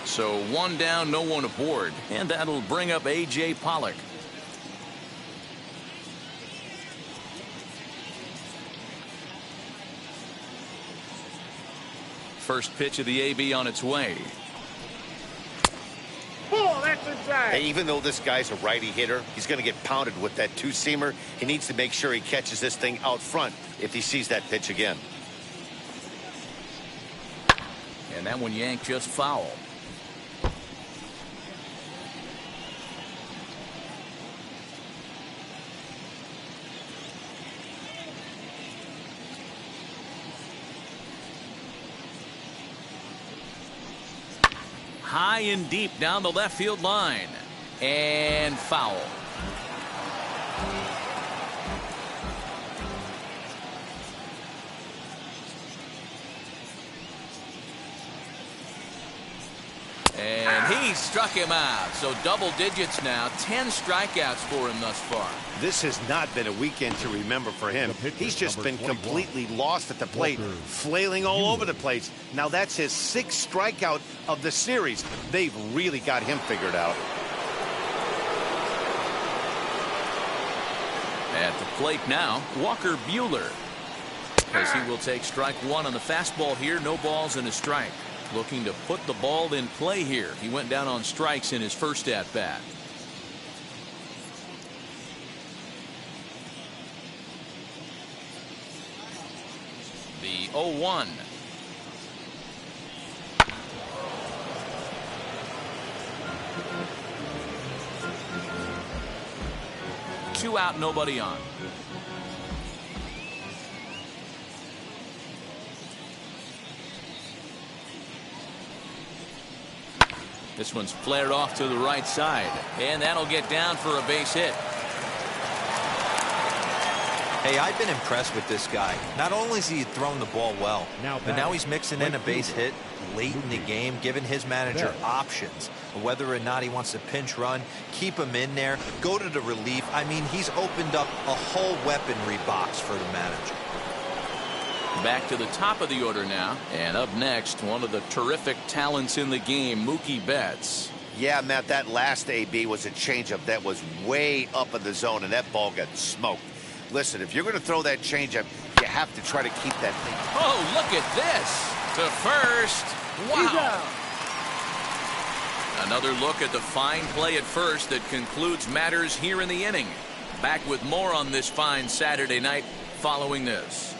S1: So 1 down, no one aboard. And that'll bring up A.J. Pollock. First pitch of the AB on its way.
S5: That's inside.
S2: Hey, even though this guy's a righty hitter, he's going to get pounded with that 2-seamer. He needs to make sure he catches this thing out front if he sees that pitch again.
S1: And that one yanked just foul. high and deep down the left field line. And foul. And he struck him out. So double digits now. 10 strikeouts for him thus far.
S2: This has not been a weekend to remember for him. He's just been completely lost at the plate, flailing all over the place. Now that's his 6th strikeout of the series. They've really got him figured out.
S1: At the plate now, Walker Buehler. As he will take strike 1 on the fastball here. No balls and a strike. Looking to put the ball in play here. He went down on strikes in his first at bat. The 0-1. Two out, nobody on. This one's flared off to the right side, and that'll get down for a base hit.
S4: Hey, I've been impressed with this guy. Not only has he thrown the ball well, but now he's mixing in a base hit late in the game, giving his manager options. Whether or not he wants to pinch run, keep him in there, go to the relief. I mean, he's opened up a whole weaponry box for the manager.
S1: Back to the top of the order now. And up next, one of the terrific talents in the game, Mookie Betts.
S2: Yeah, Matt, that last AB was a changeup that was way up in the zone, and that ball got smoked. Listen, if you're going to throw that changeup, you have to try to keep that thing.
S1: Oh, look at this. To first. Wow. Another look at the fine play at first that concludes matters here in the inning. Back with more on this fine Saturday night following this.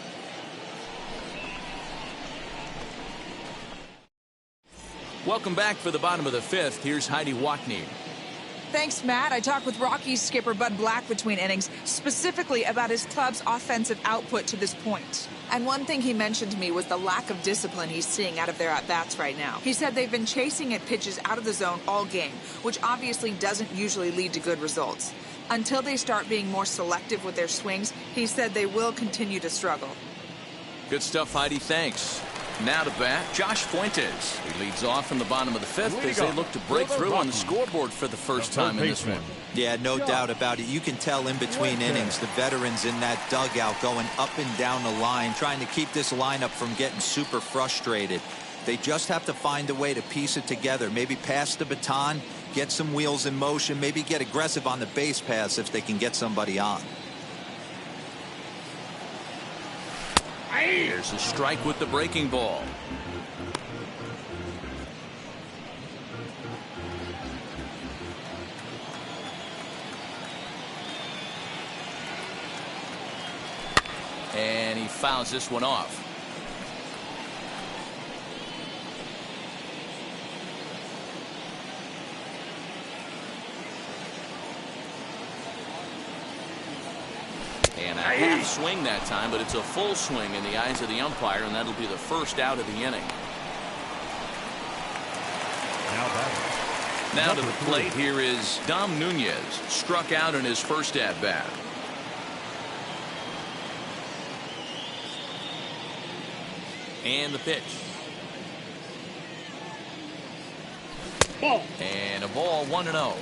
S1: Welcome back for the bottom of the 5th. Here's Heidi Watney.
S7: Thanks, Matt. I talked with Rockies skipper Bud Black between innings, specifically about his club's offensive output to this point. And one thing he mentioned to me was the lack of discipline he's seeing out of their at-bats right now. He said they've been chasing at pitches out of the zone all game, which obviously doesn't usually lead to good results. Until they start being more selective with their swings, he said they will continue to struggle.
S1: Good stuff, Heidi. Thanks. Now to bat, Josh Fuentes. He leads off in the bottom of the 5th as they look to break through on the scoreboard for the first time in this one.
S4: Yeah, no doubt about it. You can tell in between innings, the veterans in that dugout going up and down the line, trying to keep this lineup from getting super frustrated. They just have to find a way to piece it together. Maybe pass the baton, get some wheels in motion, maybe get aggressive on the base paths if they can get somebody on.
S1: There's a strike with the breaking ball. And he fouls this one off. And a half swing that time, but it's a full swing in the eyes of the umpire, and that'll be the first out of the inning. Now to the plate, here is Dom Nunez, struck out in his first at-bat. And the pitch.
S5: Ball.
S1: And a ball, 1-0.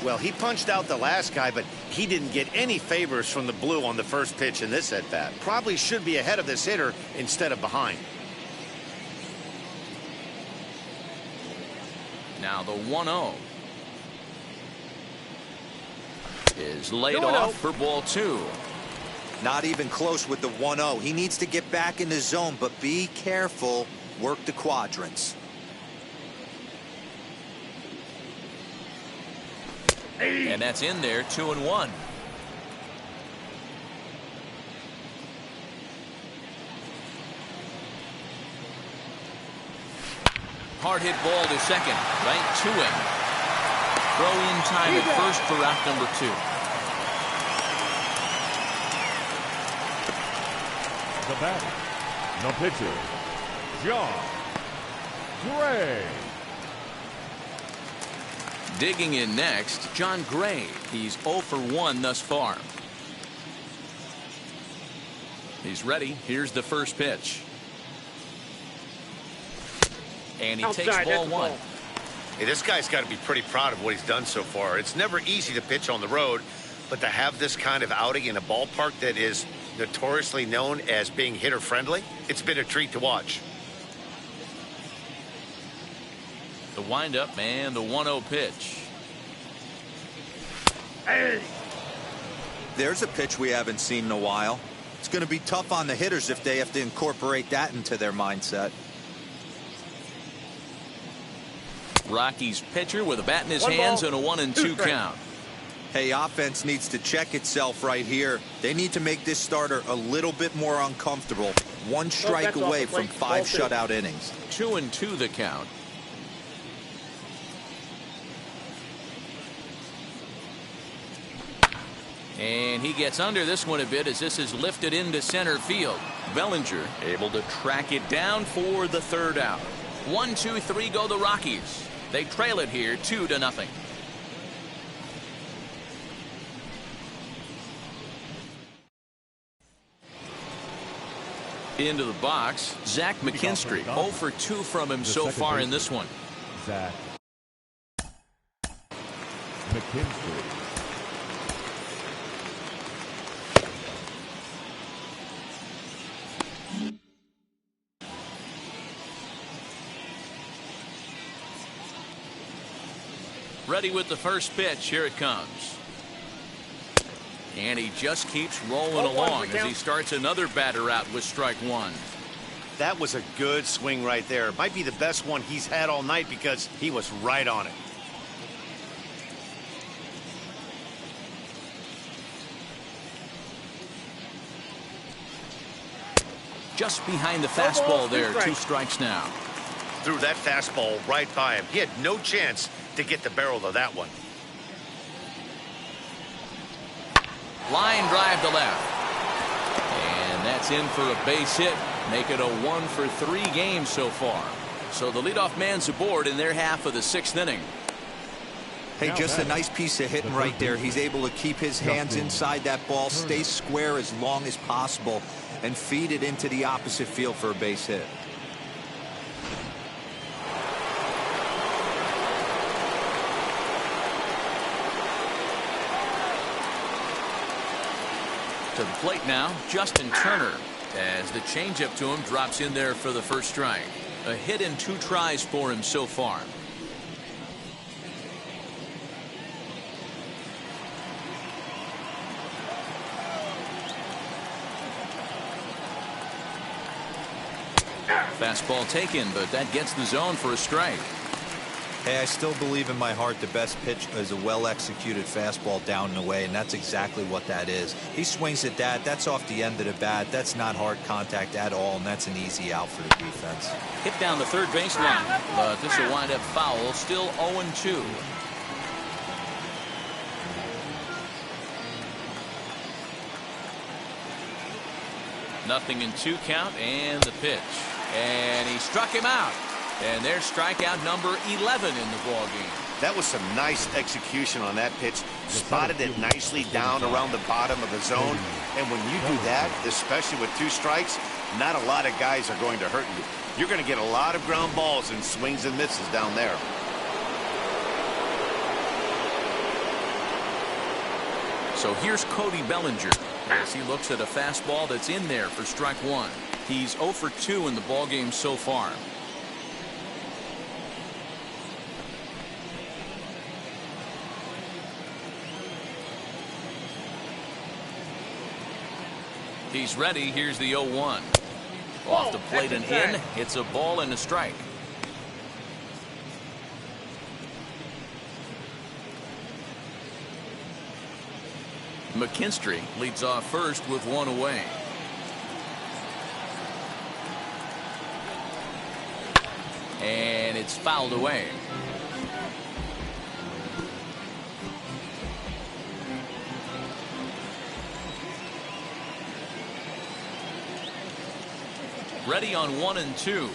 S2: Well, he punched out the last guy, but he didn't get any favors from the blue on the first pitch in this at-bat. Probably should be ahead of this hitter instead of behind.
S1: Now the 1-0 is laid off for ball 2.
S4: Not even close with the 1-0. He needs to get back in the zone, but be careful. Work the quadrants.
S1: And that's in there, 2-1. Hard hit ball to second, right to him. Throw in time at first for out number 2.
S3: The batter, the pitcher, John Gray.
S1: Digging in next, John Gray. He's 0 for 1 thus far. He's ready. Here's the first pitch. And he takes ball one.
S2: Hey, this guy's got to be pretty proud of what he's done so far. It's never easy to pitch on the road, but to have this kind of outing in a ballpark that is notoriously known as being hitter friendly, it's been a treat to watch.
S1: The windup and the 1-0 pitch.
S5: Hey.
S4: There's a pitch we haven't seen in a while. It's going to be tough on the hitters if they have to incorporate that into their mindset.
S1: Rockies pitcher with a bat in his hands and a 1-2 count.
S4: Hey, offense needs to check itself right here. They need to make this starter a little bit more uncomfortable. One strike away from 5 shutout innings.
S1: 2-2 the count. And he gets under this one a bit as this is lifted into center field. Bellinger able to track it down for the third out. 1, 2, 3 go the Rockies. They trail it here 2-0. Into the box, Zach Mckinstry. 0 for 2 from him so far in this one.
S3: Zach Mckinstry.
S1: Ready with the first pitch. Here it comes. And he just keeps rolling along as he starts another batter out with strike one.
S2: That was a good swing right there. Might be the best one he's had all night because he was right on it.
S1: Just behind the fastball there. 2 strikes now.
S2: Threw that fastball right by him. He had no chance to get the barrel of that one.
S1: Line drive to left. And that's in for a base hit. Make it a 1 for 3 games so far. So the leadoff man's aboard in their half of the 6th inning.
S4: Hey, just a nice piece of hitting right there. He's able to keep his hands inside that ball, stay square as long as possible, and feed it into the opposite field for a base hit.
S1: To the plate now, Justin Turner, as the changeup to him drops in there for the first strike. A hit in 2 tries for him so far. Fastball taken, but that gets the zone for a strike.
S4: Hey, I still believe in my heart the best pitch is a well-executed fastball down and away, and that's exactly what that is. He swings at that. That's off the end of the bat. That's not hard contact at all, and that's an easy out for the defense.
S1: Hit down the third baseline, but this will wind up foul. Still 0-2. Nothing in 2 count, and the pitch. And he struck him out. And there's strikeout number 11 in the ballgame.
S2: That was some nice execution on that pitch. Spotted it nicely down around the bottom of the zone. And when you do that, especially with 2 strikes, not a lot of guys are going to hurt you. You're going to get a lot of ground balls and swings and misses down there.
S1: So here's Cody Bellinger as he looks at a fastball that's in there for strike 1. He's 0 for 2 in the ballgame so far. He's ready. Here's the 0-1. Off the plate and in. It's a ball and a strike. Mckinstry leads off first with 1 away. And it's fouled away. Ready on 1 and 2.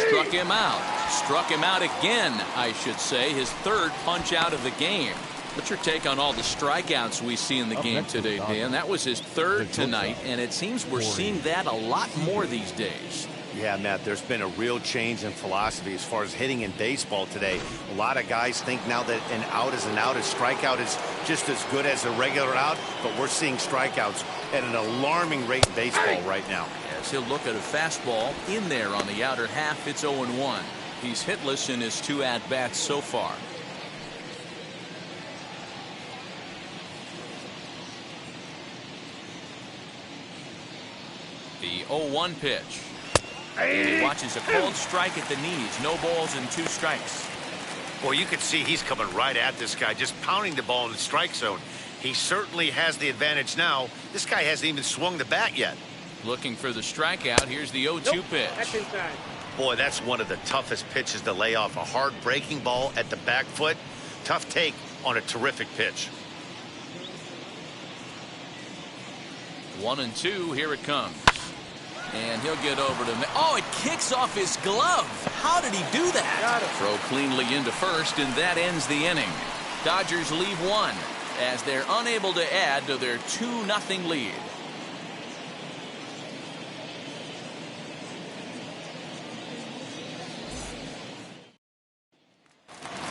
S1: Struck him out. Struck him out again, I should say. His third punch out of the game. What's your take on all the strikeouts we see in the game today, Dan? That was his third tonight, and it seems we're seeing that a lot more these days.
S2: Yeah, Matt, there's been a real change in philosophy as far as hitting in baseball today. A lot of guys think now that an out is an out, a strikeout is just as good as a regular out, but we're seeing strikeouts at an alarming rate in baseball right now.
S1: As he'll look at a fastball in there on the outer half, it's 0-1. He's hitless in his 2 at-bats so far. The 0-1 pitch. And he watches a cold strike at the knees. No balls and 2 strikes.
S2: Well, you can see he's coming right at this guy, just pounding the ball in the strike zone. He certainly has the advantage now. This guy hasn't even swung the bat yet.
S1: Looking for the strikeout. Here's the 0-2 pitch.
S5: That's inside.
S2: Boy, that's one of the toughest pitches to lay off. A hard breaking ball at the back foot. Tough take on a terrific pitch.
S1: 1-2. Here it comes. And he'll get over to... Oh, it kicks off his glove. How did he do that? Throw cleanly into first, and that ends the inning. Dodgers leave 1 as they're unable to add to their 2-0 lead.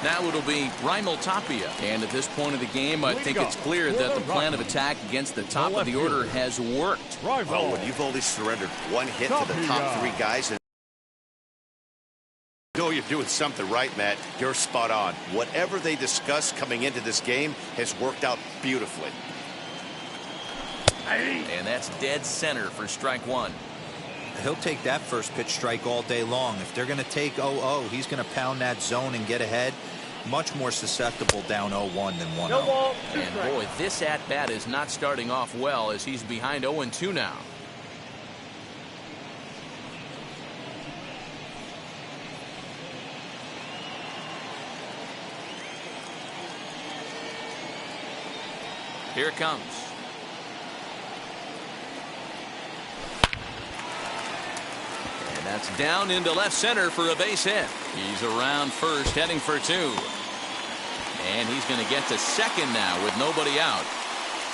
S1: Now it'll be Rimel Tapia. And at this point of the game, I think it's clear that the plan of attack against the top of the order has worked.
S2: Oh, when you've only surrendered 1 hit to the top 3 guys, and you know you're doing something right, Matt. You're spot on. Whatever they discussed coming into this game has worked out beautifully.
S1: And that's dead center for strike 1.
S4: He'll take that first pitch strike all day long. If they're going to take 0-0, he's going to pound that zone and get ahead. Much more susceptible down 0-1 than 1-0.
S5: No ball, 2
S1: And
S5: strikes.
S1: boy, this at-bat is not starting off well as he's behind 0-2 now. Here it comes. And that's down into left center for a base hit. He's around first, heading for 2. And he's going to get to second now with nobody out.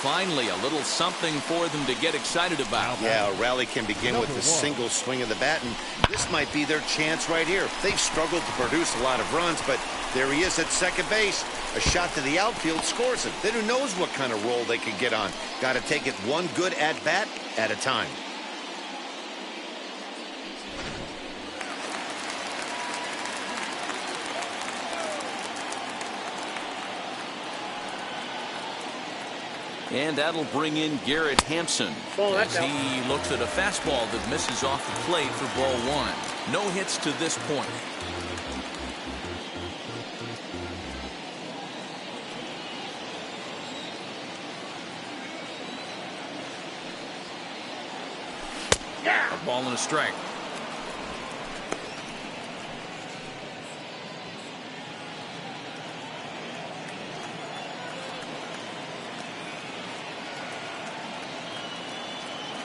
S1: Finally, a little something for them to get excited about.
S2: Yeah, a rally can begin with a single swing of the bat, and this might be their chance right here. They've struggled to produce a lot of runs, but there he is at second base. A shot to the outfield scores him. Then who knows what kind of roll they could get on. Got to take it one good at-bat at a time.
S1: And that'll bring in Garrett Hempson as he looks at a fastball that misses off the plate for ball 1. No hits to this point. A ball and a strike.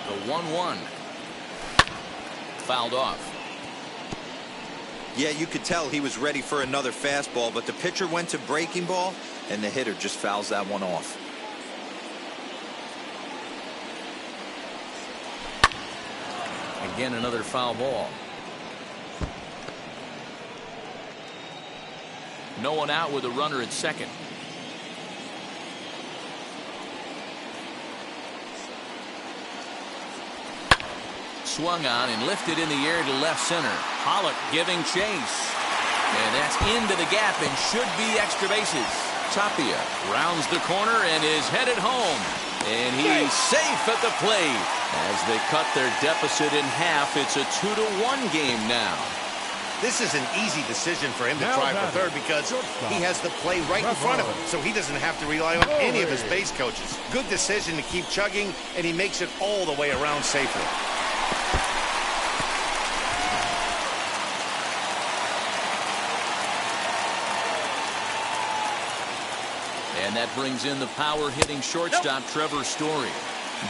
S1: The 1-1. Fouled off.
S4: Yeah, you could tell he was ready for another fastball, but the pitcher went to breaking ball, and the hitter just fouls that one off.
S1: Again, another foul ball. No one out with a runner at second. Swung on and lifted in the air to left center. Pollock giving chase. And that's into the gap and should be extra bases. Tapia rounds the corner and is headed home. And he's safe at the plate. As they cut their deficit in half, it's a 2-1 game now.
S2: This is an easy decision for him to try for third because he has the play right in front of him, so he doesn't have to rely on any of his base coaches. Good decision to keep chugging, and he makes it all the way around safely.
S1: And that brings in the power-hitting shortstop, Trevor Story.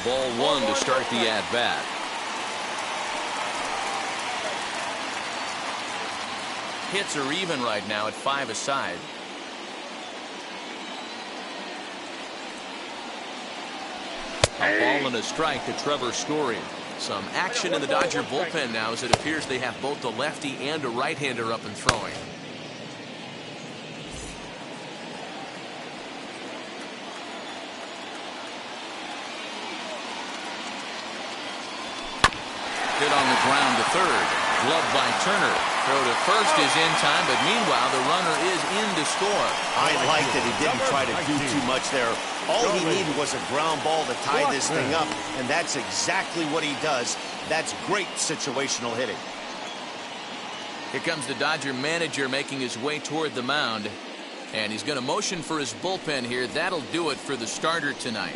S1: Ball 1 to start the at-bat. Hits are even right now at 5 aside. A ball and a strike to Trevor Story. Some action in the Dodger bullpen now, as it appears they have both a lefty and a right-hander up and throwing. Hit on the ground to third. Gloved by Turner. Throw to first is in time, but meanwhile the runner is in to score.
S2: I like that he didn't try to do too much there. All he needed was a ground ball to tie this thing up, and that's exactly what he does. That's great situational hitting.
S1: Here comes the Dodger manager making his way toward the mound, and he's going to motion for his bullpen here. That'll do it for the starter tonight.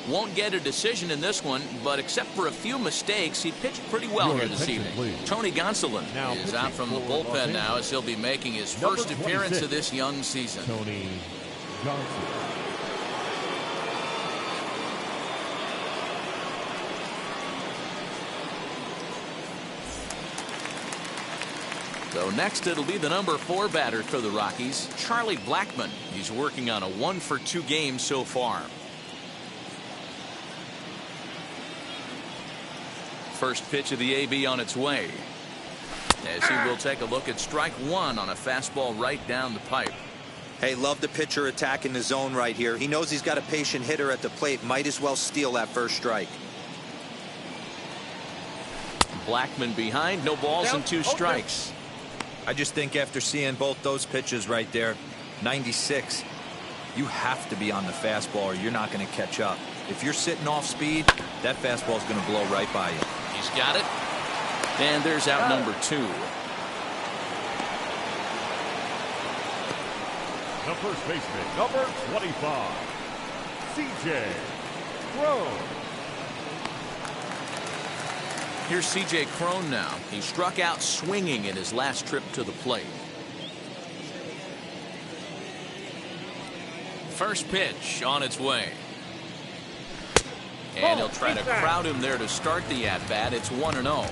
S1: Won't get a decision in this one, but except for a few mistakes, he pitched pretty well here this evening.
S3: Please.
S1: Tony Gonsolin is out from the bullpen now, as he'll be making his first appearance of this young season.
S3: Tony Johnson.
S1: So next it'll be the number 4 batter for the Rockies, Charlie Blackman. He's working on a 1-for-2 game so far. First pitch of the AB on its way, as he will take a look at strike 1 on a fastball right down the pipe.
S4: Hey, love the pitcher attacking the zone right here. He knows he's got a patient hitter at the plate. Might as well steal that first strike.
S1: Blackman behind, no balls and 2 strikes.
S4: I just think after seeing both those pitches right there, 96, you have to be on the fastball or you're not going to catch up. If you're sitting off speed, that fastball is going to blow right by you.
S1: He's got it. And there's out number 2.
S3: The first baseman, number 25, C.J. Crone.
S1: Here's C.J. Crone now. He struck out swinging in his last trip to the plate. First pitch on its way. And he'll try to crowd him there to start the at-bat. It's 1-0.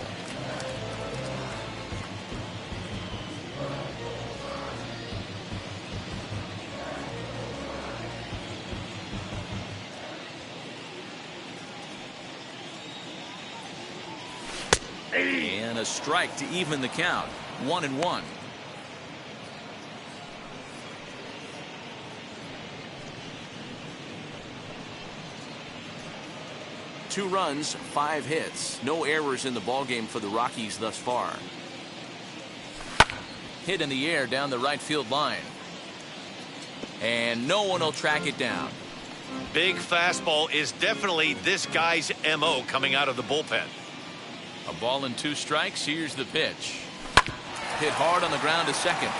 S1: And a strike to even the count. 1-1. Two runs, 5 hits. No errors in the ballgame for the Rockies thus far. Hit in the air down the right field line. And no one will track it down.
S2: Big fastball is definitely this guy's MO coming out of the bullpen.
S1: A ball and 2 strikes. Here's the pitch. Hit hard on the ground to second.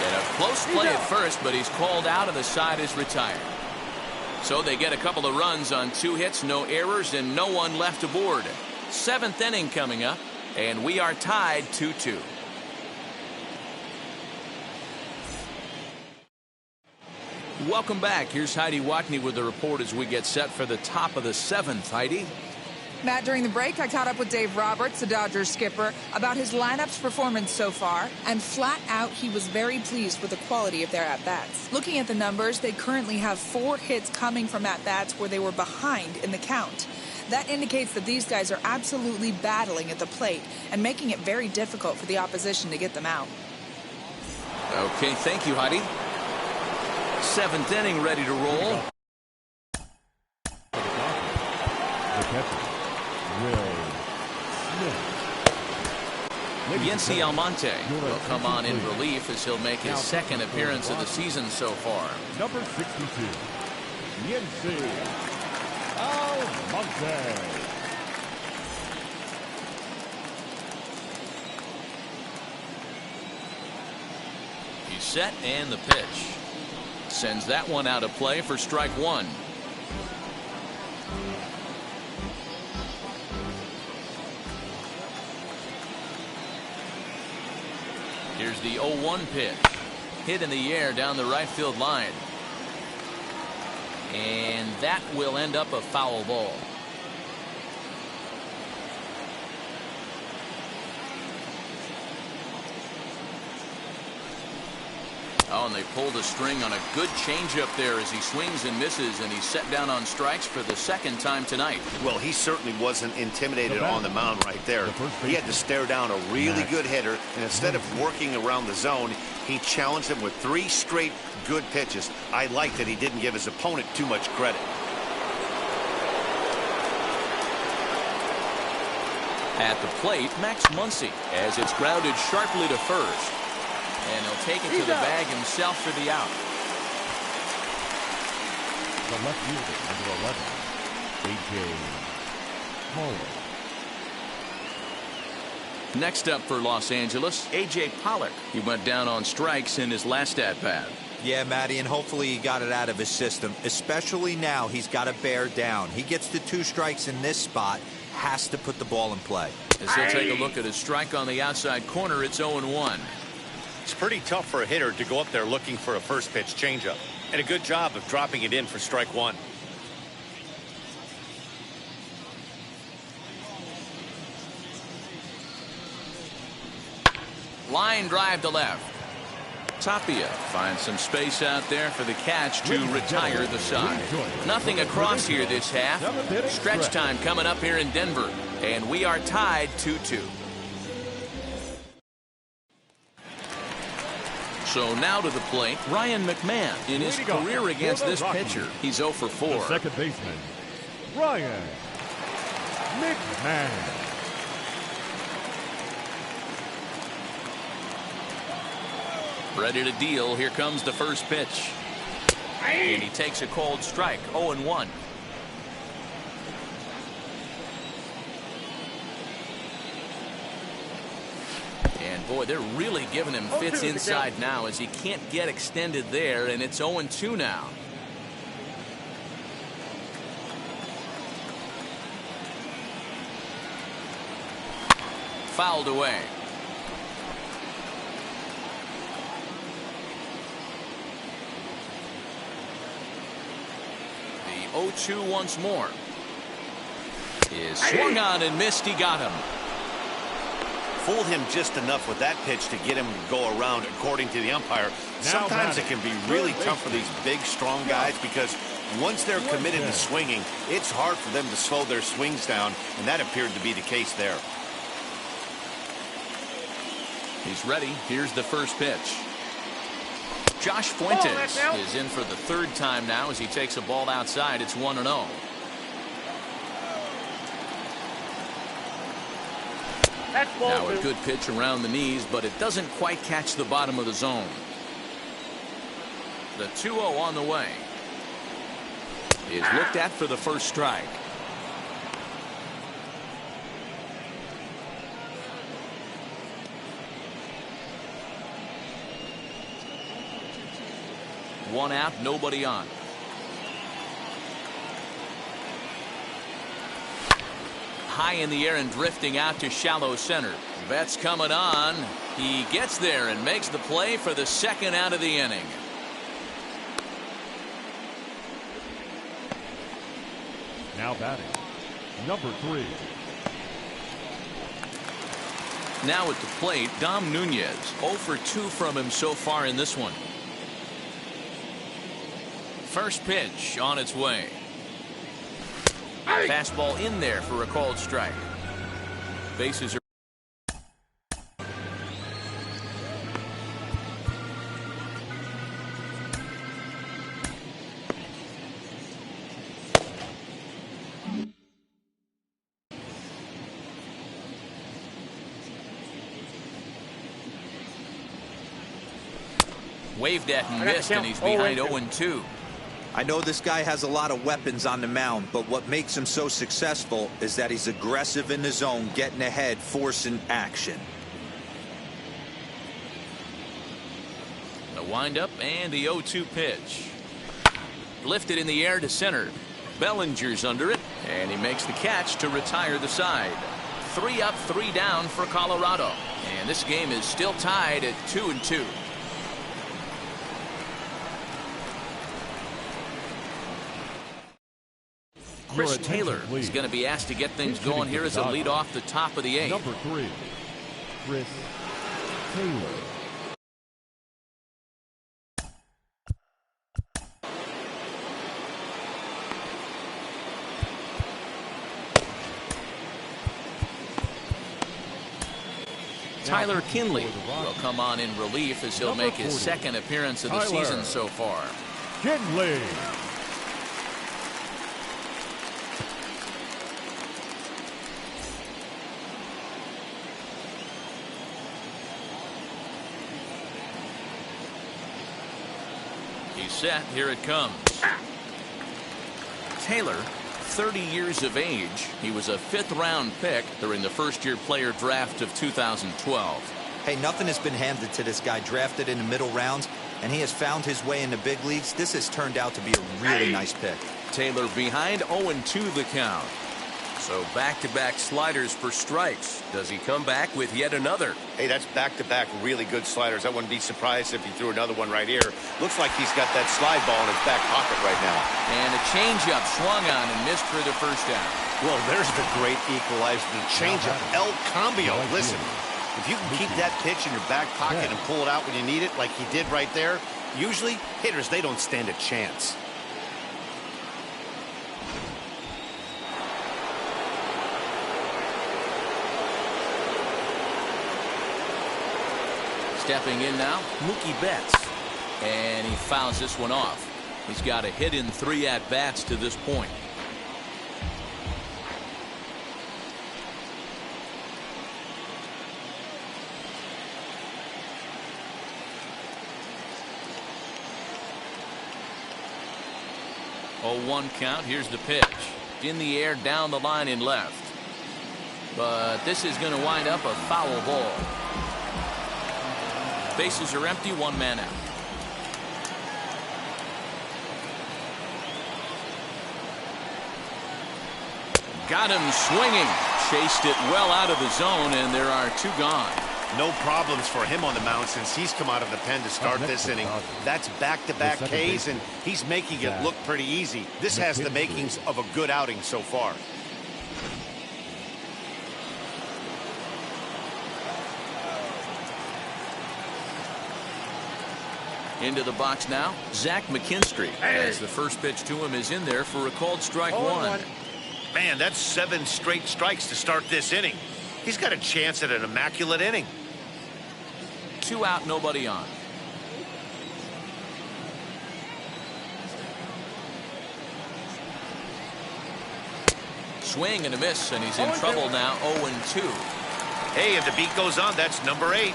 S1: And a close play at first, but he's called out and the side is retired. So they get a couple of runs on 2 hits, no errors, and no one left aboard. 7th inning coming up, and we are tied 2-2. Welcome back. Here's Heidi Watney with the report as we get set for the top of the 7th. Heidi?
S7: Matt, during the break, I caught up with Dave Roberts, the Dodgers skipper, about his lineup's performance so far, and flat out, he was very pleased with the quality of their at-bats. Looking at the numbers, they currently have 4 hits coming from at-bats where they were behind in the count. That indicates that these guys are absolutely battling at the plate and making it very difficult for the opposition to get them out.
S1: Okay, thank you, Heidi. 7th inning ready to roll.
S3: The catcher, Will Smith.
S1: Yency Almonte will come on in relief as he'll make his 2nd appearance of the season so far.
S3: Number 62, Yency Almonte.
S1: He's set and the pitch. Sends that one out of play for strike 1. Here's the 0-1 pitch. Hit in the air down the right field line. And that will end up a foul ball. Oh, and they pulled a string on a good changeup there as he swings and misses, and he's set down on strikes for the second time tonight.
S2: Well, he certainly wasn't intimidated on the mound right there. He had to stare down a really good hitter, and instead of working around the zone, he challenged him with 3 straight good pitches. I like that he didn't give his opponent too much credit.
S1: At the plate, Max Muncy, as it's grounded sharply to first. And he'll take it to the bag himself for the out.
S3: The left fielder, number 11, A.J. Pollock.
S1: Next up for Los Angeles, A.J. Pollock. He went down on strikes in his last at-bat.
S4: Yeah, Matty, and hopefully he got it out of his system. Especially now, he's got to bear down. He gets the 2 strikes in this spot, has to put the ball in play.
S1: As he'll take a look at his strike on the outside corner, it's 0-1.
S2: It's pretty tough for a hitter to go up there looking for a first pitch changeup. And a good job of dropping it in for strike 1.
S1: Line drive to left. Tapia finds some space out there for the catch to retire the side. Nothing across here this half. Stretch time coming up here in Denver. And we are tied 2-2. So now to the plate, Ryan Mcmahon. In his career against this pitcher, he's 0 for 4.
S3: The second baseman, Ryan Mcmahon.
S1: Ready to deal. Here comes the first pitch. And he takes a cold strike. 0-1. And boy, they're really giving him fits inside now as he can't get extended there, and it's 0-2 now. Fouled away. The 0-2 once more. Is swung on and missed. He got him.
S2: Fooled him just enough with that pitch to get him to go around, according to the umpire. Sometimes it can be really tough for these big, strong guys because once they're committed to swinging, it's hard for them to slow their swings down, and that appeared to be the case there.
S1: He's ready. Here's the first pitch. Josh Fuentes is in for the 3rd time now as he takes a ball outside. It's 1-0. Now a good pitch around the knees, but it doesn't quite catch the bottom of the zone. The 2-0 on the way. Is looked at for the first strike. One out, nobody on. High in the air and drifting out to shallow center. Betts coming on. He gets there and makes the play for the 2nd out of the inning.
S3: Now batting, number 3.
S1: Now at the plate, Dom Nunez. 0 for 2 from him so far in this one. First pitch on its way. Fastball in there for a called strike. Bases are waved at and missed, and he's behind 0-2.
S4: I know this guy has a lot of weapons on the mound, but what makes him so successful is that he's aggressive in the zone, getting ahead, forcing action.
S1: The windup and the 0-2 pitch. Lifted in the air to center. Bellinger's under it, and he makes the catch to retire the side. 3 up, 3 down for Colorado. And this game is still tied at 2-2. Chris Taylor is going to be asked to get things going here as a lead off the top of the 8th.
S3: Number 3, Chris Taylor.
S1: Tyler Kinley will come on in relief as he'll make his second appearance of the season so far.
S3: Kinley.
S1: He's set. Here it comes. Taylor, 30 years of age. He was a 5th-round pick during the first-year player draft of 2012.
S4: Hey, nothing has been handed to this guy. Drafted in the middle rounds, and he has found his way in the big leagues. This has turned out to be a really nice pick.
S1: Taylor behind 0-2 the count.
S6: So back-to-back sliders for strikes. Does he come back with yet another?
S2: Hey, that's back-to-back really good sliders. I wouldn't be surprised if he threw another one right here. Looks like he's got that slide ball in his back pocket right now.
S1: And a changeup swung on and missed for the first out.
S2: Well, there's the great equalizer, the changeup, El Cambio. Listen, if you can keep that pitch in your back pocket and pull it out when you need it like he did right there, usually hitters, they don't stand a chance.
S1: Stepping in now, Mookie Betts. And he fouls this one off. He's got a hit in 3 at-bats to this point. Oh, 1 count. Here's the pitch. In the air, down the line in left. But this is going to wind up a foul ball. Bases are empty, 1 man out. Got him swinging. Chased it well out of the zone, and there are 2 gone.
S2: No problems for him on the mound since he's come out of the pen to start this inning. That's back-to-back Ks, and he's making it look pretty easy. This has the makings of a good outing so far.
S1: Into the box now, Zach Mckinstry. As the first pitch to him is in there for a called strike 1.
S2: Man, that's 7 straight strikes to start this inning. He's got a chance at an immaculate inning.
S1: 2 out, nobody on. Swing and a miss, and he's in trouble now, 0-2.
S2: Hey, if the beat goes on, that's number 8.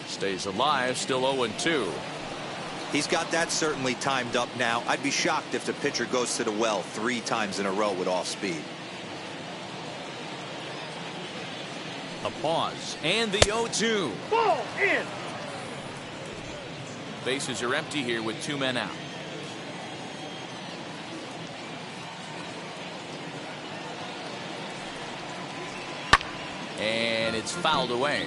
S1: Stays alive, still 0-2.
S4: He's got that certainly timed up now. I'd be shocked if the pitcher goes to the well 3 times in a row with off speed.
S1: A pause, and the 0-2.
S5: Ball in.
S1: Bases are empty here with 2 men out. And it's fouled away.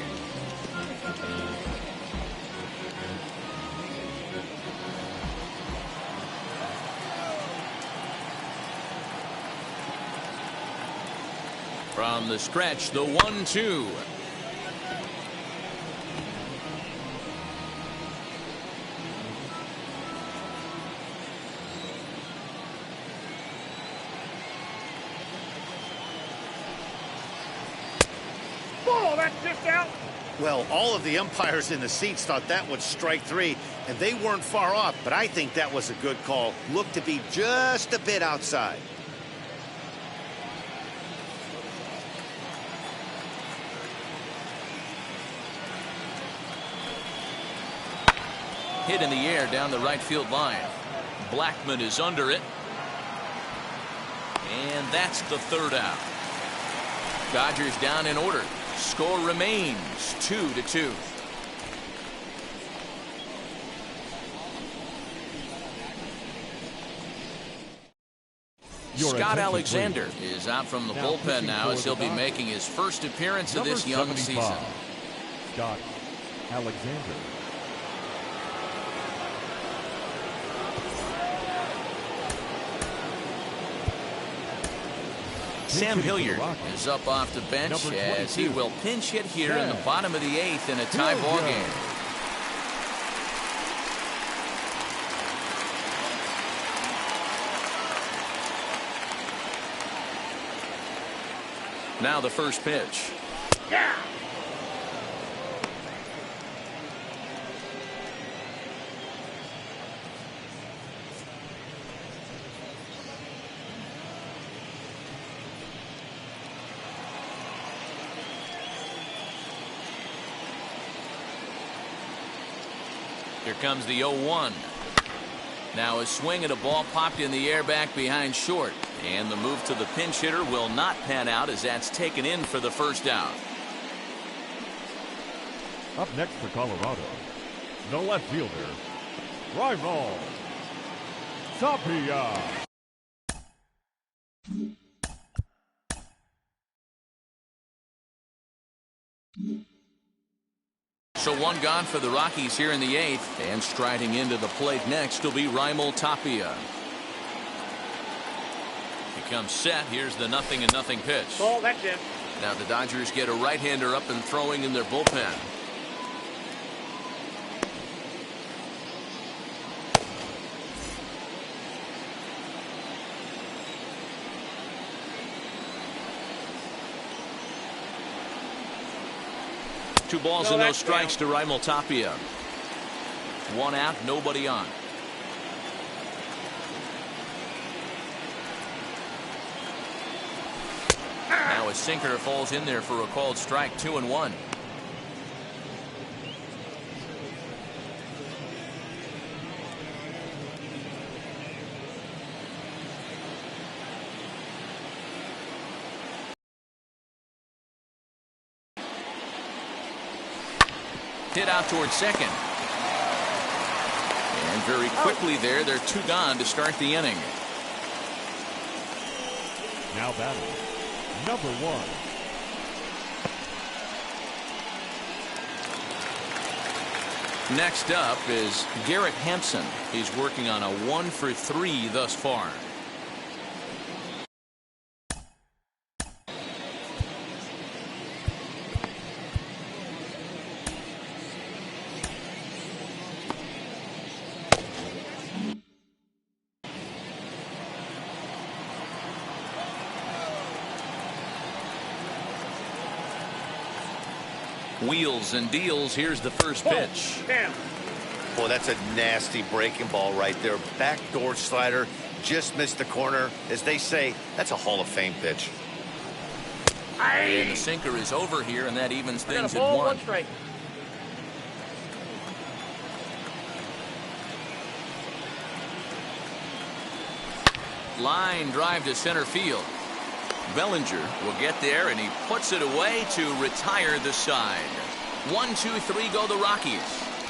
S1: From the stretch, the 1-2.
S5: Ball, that's just out.
S2: Well, all of the umpires in the seats thought that was strike 3, and they weren't far off, but I think that was a good call. Looked to be just a bit outside.
S1: Hit in the air down the right field line. Blackman is under it. And that's the 3rd out. Dodgers down in order. Score remains 2-2. Scott Alexander is out from the bullpen now as he'll be making his first appearance of this young season.
S3: Scott Alexander.
S1: Sam Hilliard is up off the bench as he will pinch hit here in the bottom of the 8th in a tie ball game. Now the first pitch.
S5: Yeah.
S1: Here comes the 0-1. Now a swing at a ball popped in the air back behind short. And the move to the pinch hitter will not pan out as that's taken in for the first out.
S3: Up next for Colorado, the left fielder, Rimel Tapia.
S1: So one gone for the Rockies here in the 8th, and striding into the plate next will be Rimel Tapia. He comes set. Here's the 0-0 pitch.
S5: Oh, that's it.
S1: Now the Dodgers get a right-hander up and throwing in their bullpen. Two balls and no strikes to Rimel Tapia. One out, nobody on. Now a sinker falls in there for a called strike. 2-1. Hit out towards second. And very quickly there, they're two gone to start the inning.
S3: Now batting, number 1.
S1: Next up is Garrett Hempson. He's working on a 1-for-3 thus far. Wheels and deals. Here's the first pitch.
S2: Boy, that's a nasty breaking ball right there. Backdoor slider, just missed the corner. As they say, that's a Hall of Fame pitch.
S1: And the sinker is over here, and that evens things at
S5: ball,
S1: 1.
S5: 1 strike.
S1: Line drive to center field. Bellinger will get there, and he puts it away to retire the side. 1-2-3 go the Rockies.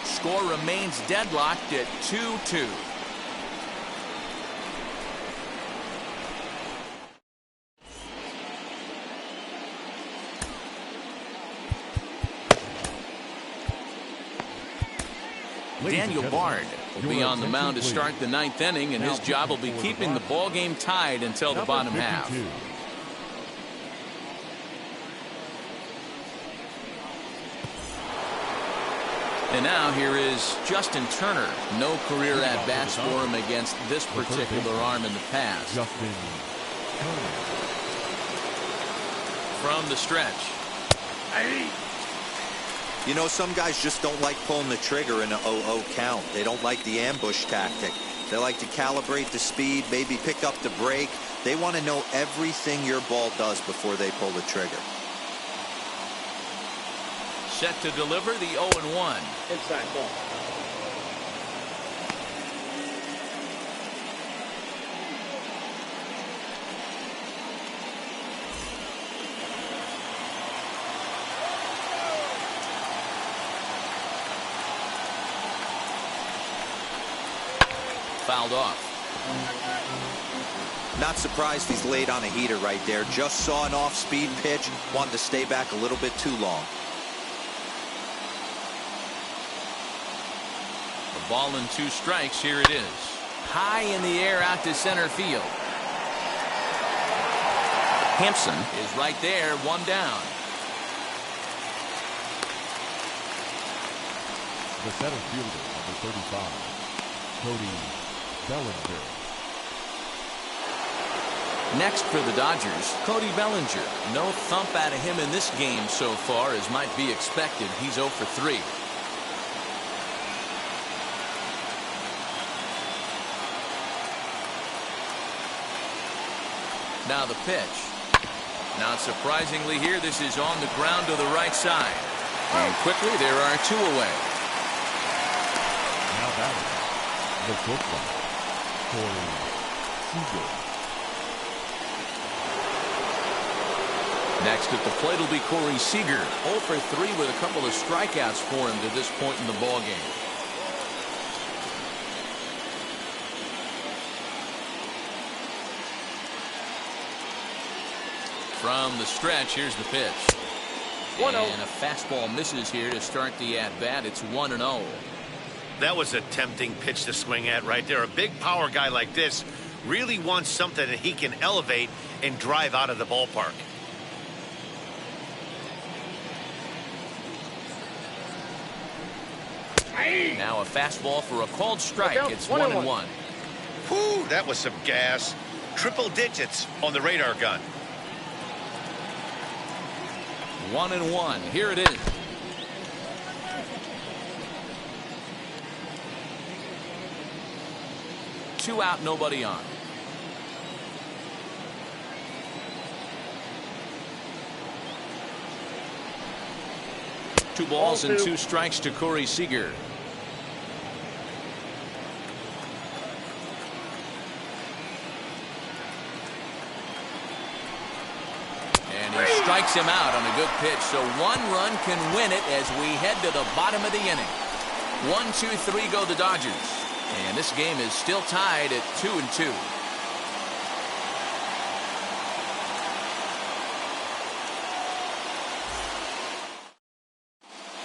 S1: Score remains deadlocked at 2-2. Daniel Bard will be on the mound to start the 9th inning, and his job will be keeping the ball game tied until the bottom half. And now here is Justin Turner. No career at-bats for him against this particular arm in the past. From the stretch.
S4: You know, some guys just don't like pulling the trigger in an 0-0 count. They don't like the ambush tactic. They like to calibrate the speed, maybe pick up the brake. They want to know everything your ball does before they pull the trigger.
S1: Set to deliver the 0-1.
S5: Inside ball.
S1: Fouled off.
S4: Not surprised he's laid on a heater right there. Just saw an off-speed pitch. Wanted to stay back a little bit too long.
S1: A ball and 2 strikes. Here it is. High in the air out to center field. Hempson is right there, one down.
S3: The center fielder, number 35, Cody Bellinger.
S1: Next for the Dodgers, Cody Bellinger. No thump out of him in this game so far, as might be expected. He's 0 for 3. Now the pitch. Not surprisingly here, this is on the ground to the right side. And quickly, there are 2 away.
S3: Now batting, the football, Seeger.
S1: Next at the plate will be Corey Seeger. 0 for 3 with a couple of strikeouts for him to this point in the ballgame. From the stretch, here's the pitch. And a fastball misses here to start the at-bat. It's 1-0.
S2: That was a tempting pitch to swing at right there. A big power guy like this really wants something that he can elevate and drive out of the ballpark.
S1: Now a fastball for a called strike. It's 1-1.
S2: Whew, that was some gas. Triple digits on the radar gun.
S1: 1-1. Here it is. Two out, nobody on. Two balls and 2 strikes to Corey Seeger. And he strikes him out on a good pitch. So 1 run can win it as we head to the bottom of the inning. 1, 2, 3 go the Dodgers. And this game is still tied at 2-2.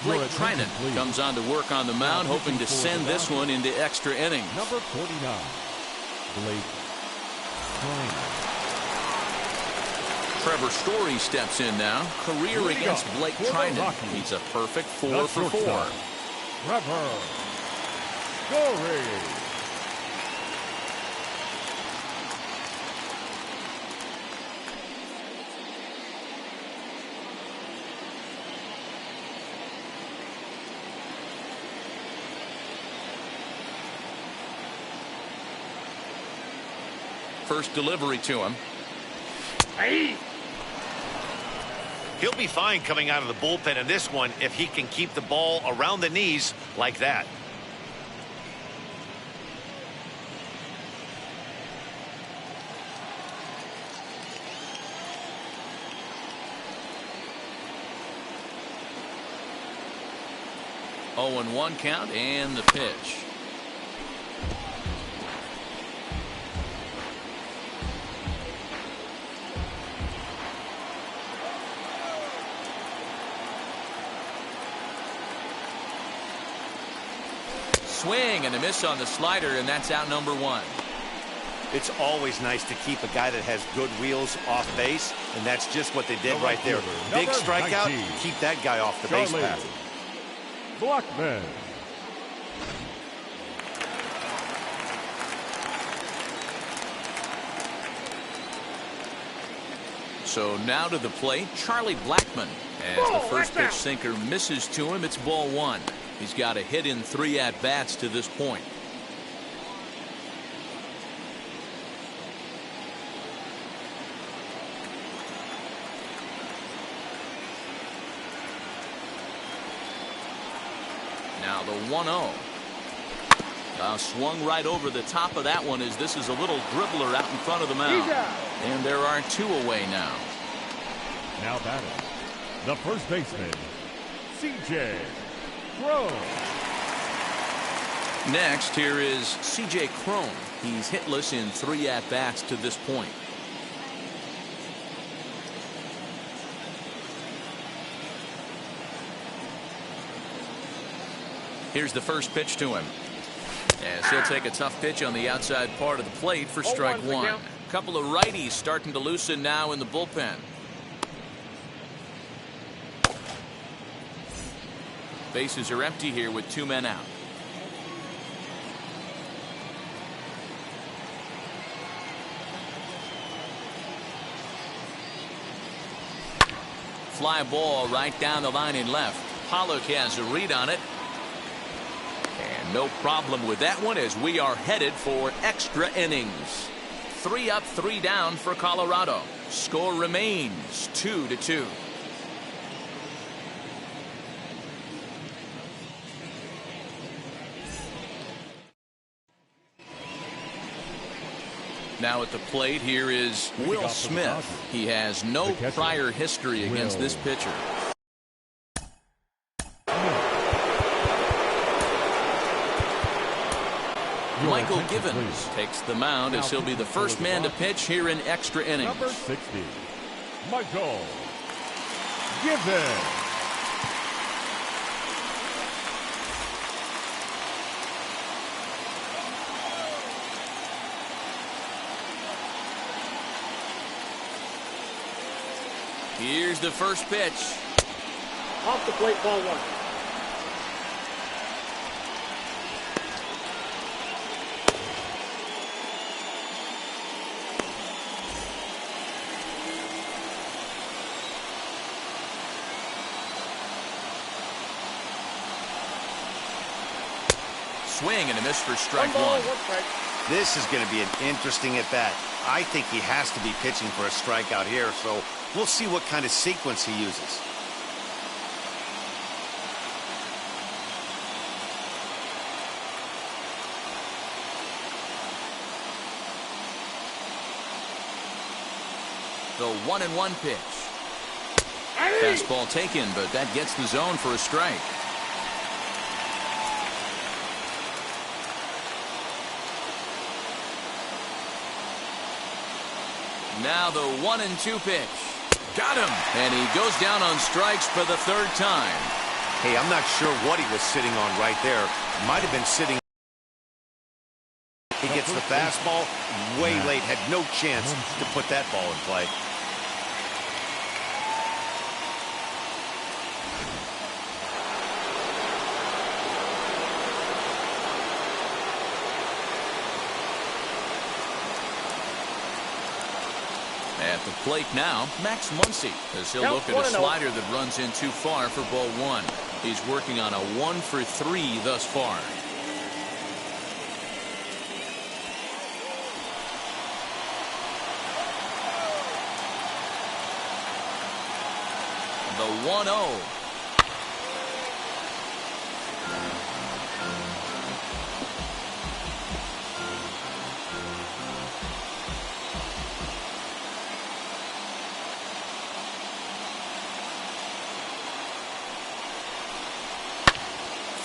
S1: Blake Trinan comes on to work on the mound, hoping to send this one into extra innings.
S3: Number 49, Blake Trinan.
S1: Trevor Story steps in now. Career against Blake Trinan. He's a perfect 4 for 4.
S3: Trevor Story.
S1: First delivery to him.
S2: He'll be fine coming out of the bullpen in this one if he can keep the ball around the knees like that.
S1: Oh, and 1 count and the pitch. Swing and a miss on the slider, and that's out number 1.
S2: It's always nice to keep a guy that has good wheels off base, and that's just what they did right there. Big strikeout, keep that guy off the base path.
S3: Blackman.
S1: So now to the plate, Charlie Blackman. As the first pitch sinker misses to him, it's ball 1. He's got a hit in 3 at-bats to this point. Now the 1-0. Swung right over the top of that one as this is a little dribbler out in front of the mound. And there are 2 away now.
S3: Now batting, the first baseman, C.J. Crone.
S1: Next, here is C.J. Crone. He's hitless in 3 at-bats to this point. Here's the first pitch to him. As he'll take a tough pitch on the outside part of the plate for strike 1. Couple of righties starting to loosen now in the bullpen. Bases are empty here with 2 men out. Fly ball right down the line in left. Pollock has a read on it. And no problem with that one as we are headed for extra innings. 3 up, 3 down for Colorado. Score remains 2-2. Now at the plate here is Will Smith. He has no prior history against this pitcher. Michael Givens takes the mound as he'll be the first man to pitch here in extra innings.
S3: Number 60, Michael Givens.
S1: Here's the first pitch.
S5: Off the plate, ball 1.
S1: Swing and a miss for strike 1.
S2: This is going to be an interesting at-bat. I think he has to be pitching for a strikeout here, so we'll see what kind of sequence he uses.
S1: The 1-1 pitch. Fastball taken, but that gets the zone for a strike. Now the 1-2 pitch. Got him. And he goes down on strikes for the 3rd time.
S2: Hey, I'm not sure what he was sitting on right there. Might have been sitting. He gets the fastball way late. Had no chance to put that ball in play.
S1: At the plate now, Max Muncy, as he'll look at a slider that runs in too far for ball 1. He's working on a 1 for 3 thus far. The 1-0.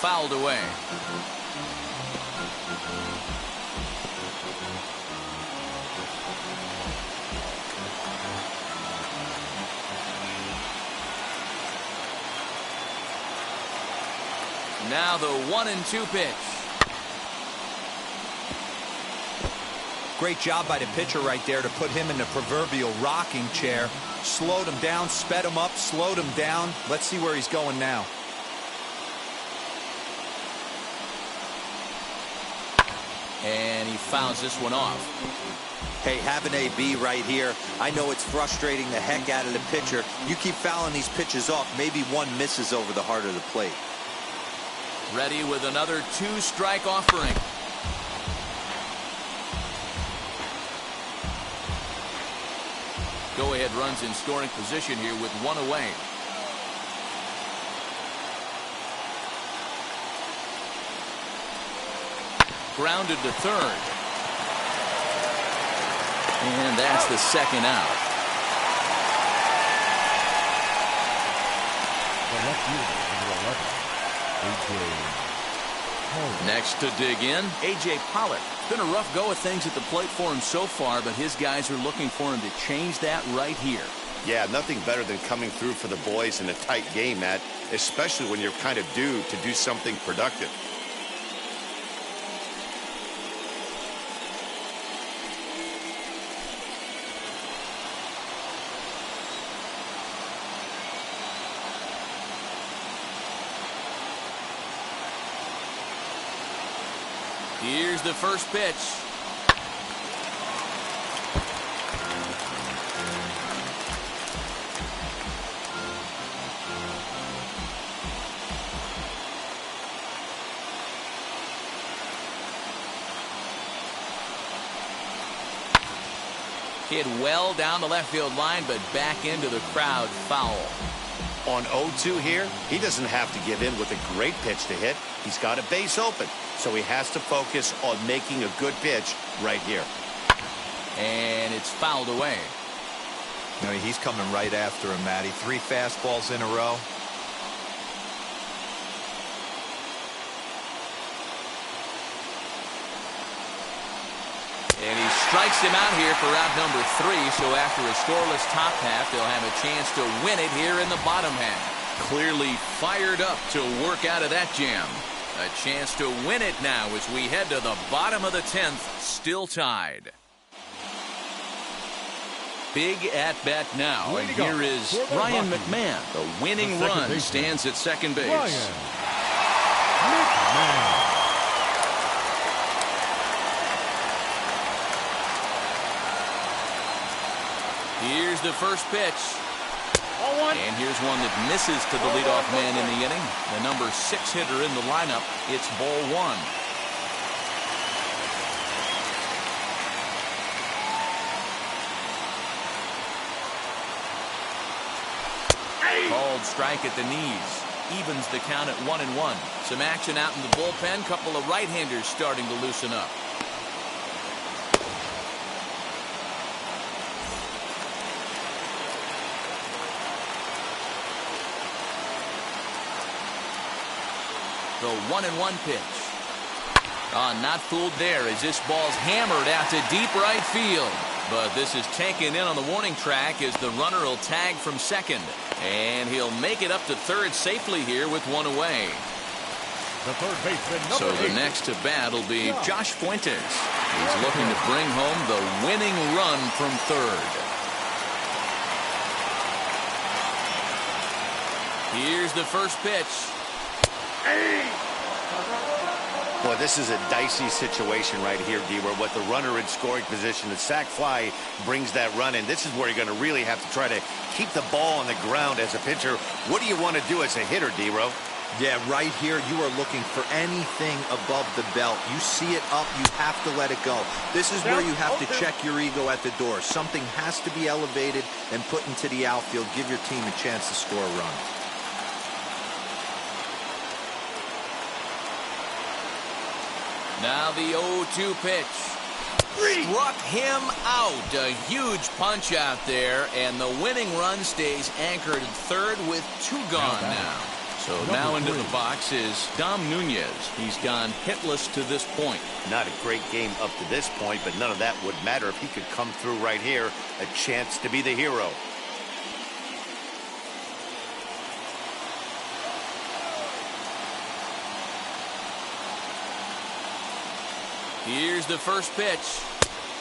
S1: Fouled away. Now the 1-2 pitch.
S4: Great job by the pitcher right there to put him in the proverbial rocking chair. Slowed him down, sped him up, slowed him down. Let's see where he's going now.
S1: And he fouls this one off.
S4: Hey, have an AB right here. I know it's frustrating the heck out of the pitcher. You keep fouling these pitches off, maybe one misses over the heart of the plate.
S1: Ready with another 2-strike offering. Go-ahead runs in scoring position here with 1 away. Grounded to 3rd. And that's the 2nd out.
S3: The left fielder, number 11,
S1: Next to dig in, A.J. Pollock. It's been a rough go of things at the plate for him so far, but his guys are looking for him to change that right here.
S2: Yeah, nothing better than coming through for the boys in a tight game, Matt, especially when you're kind of due to do something productive.
S1: Here's the first pitch. Hit well down the left field line, but back into the crowd, foul.
S2: On 0-2 here, he doesn't have to give in with a great pitch to hit. He's got a base open, so he has to focus on making a good pitch right here.
S1: And it's fouled away.
S4: I mean, he's coming right after him, Matty. 3 fastballs in a row.
S1: And he strikes him out here for out number 3. So after a scoreless top half, they'll have a chance to win it here in the bottom half. Clearly fired up to work out of that jam. A chance to win it now as we head to the bottom of the 10th, still tied. Big at bat now, and here is Ryan Mcmahon. The winning run stands at second base.
S3: Mcmahon.
S1: Here's the first pitch. And here's one that misses to the leadoff man in the inning. The number 6 hitter in the lineup. It's ball 1. Called strike at the knees. Evens the count at 1-1. Some action out in the bullpen. Couple of right-handers starting to loosen up. The 1-1 pitch. Not fooled there as this ball's hammered out to deep right field. But this is taken in on the warning track as the runner will tag from second. And he'll make it up to third safely here with 1 away.
S3: The third baseman,
S1: so the next to bat will be Josh Fuentes. He's looking to bring home the winning run from third. Here's the first pitch.
S2: Boy, this is a dicey situation right here, D, where with the runner in scoring position, the sac fly brings that run in. This is where you're going to really have to try to keep the ball on the ground as a pitcher. What do you want to do as a hitter, D-Ro?
S4: Yeah, right here, you are looking for anything above the belt. You see it up, you have to let it go. This is where you have to check your ego at the door. Something has to be elevated and put into the outfield. Give your team a chance to score a run.
S1: Now the 0-2 pitch. Struck him out. A huge punch out there, and the winning run stays anchored at third with 2 gone now. So now into the box is Dom Nunez. He's gone hitless to this point.
S2: Not a great game up to this point, but none of that would matter if he could come through right here. A chance to be the hero.
S1: Here's the first pitch.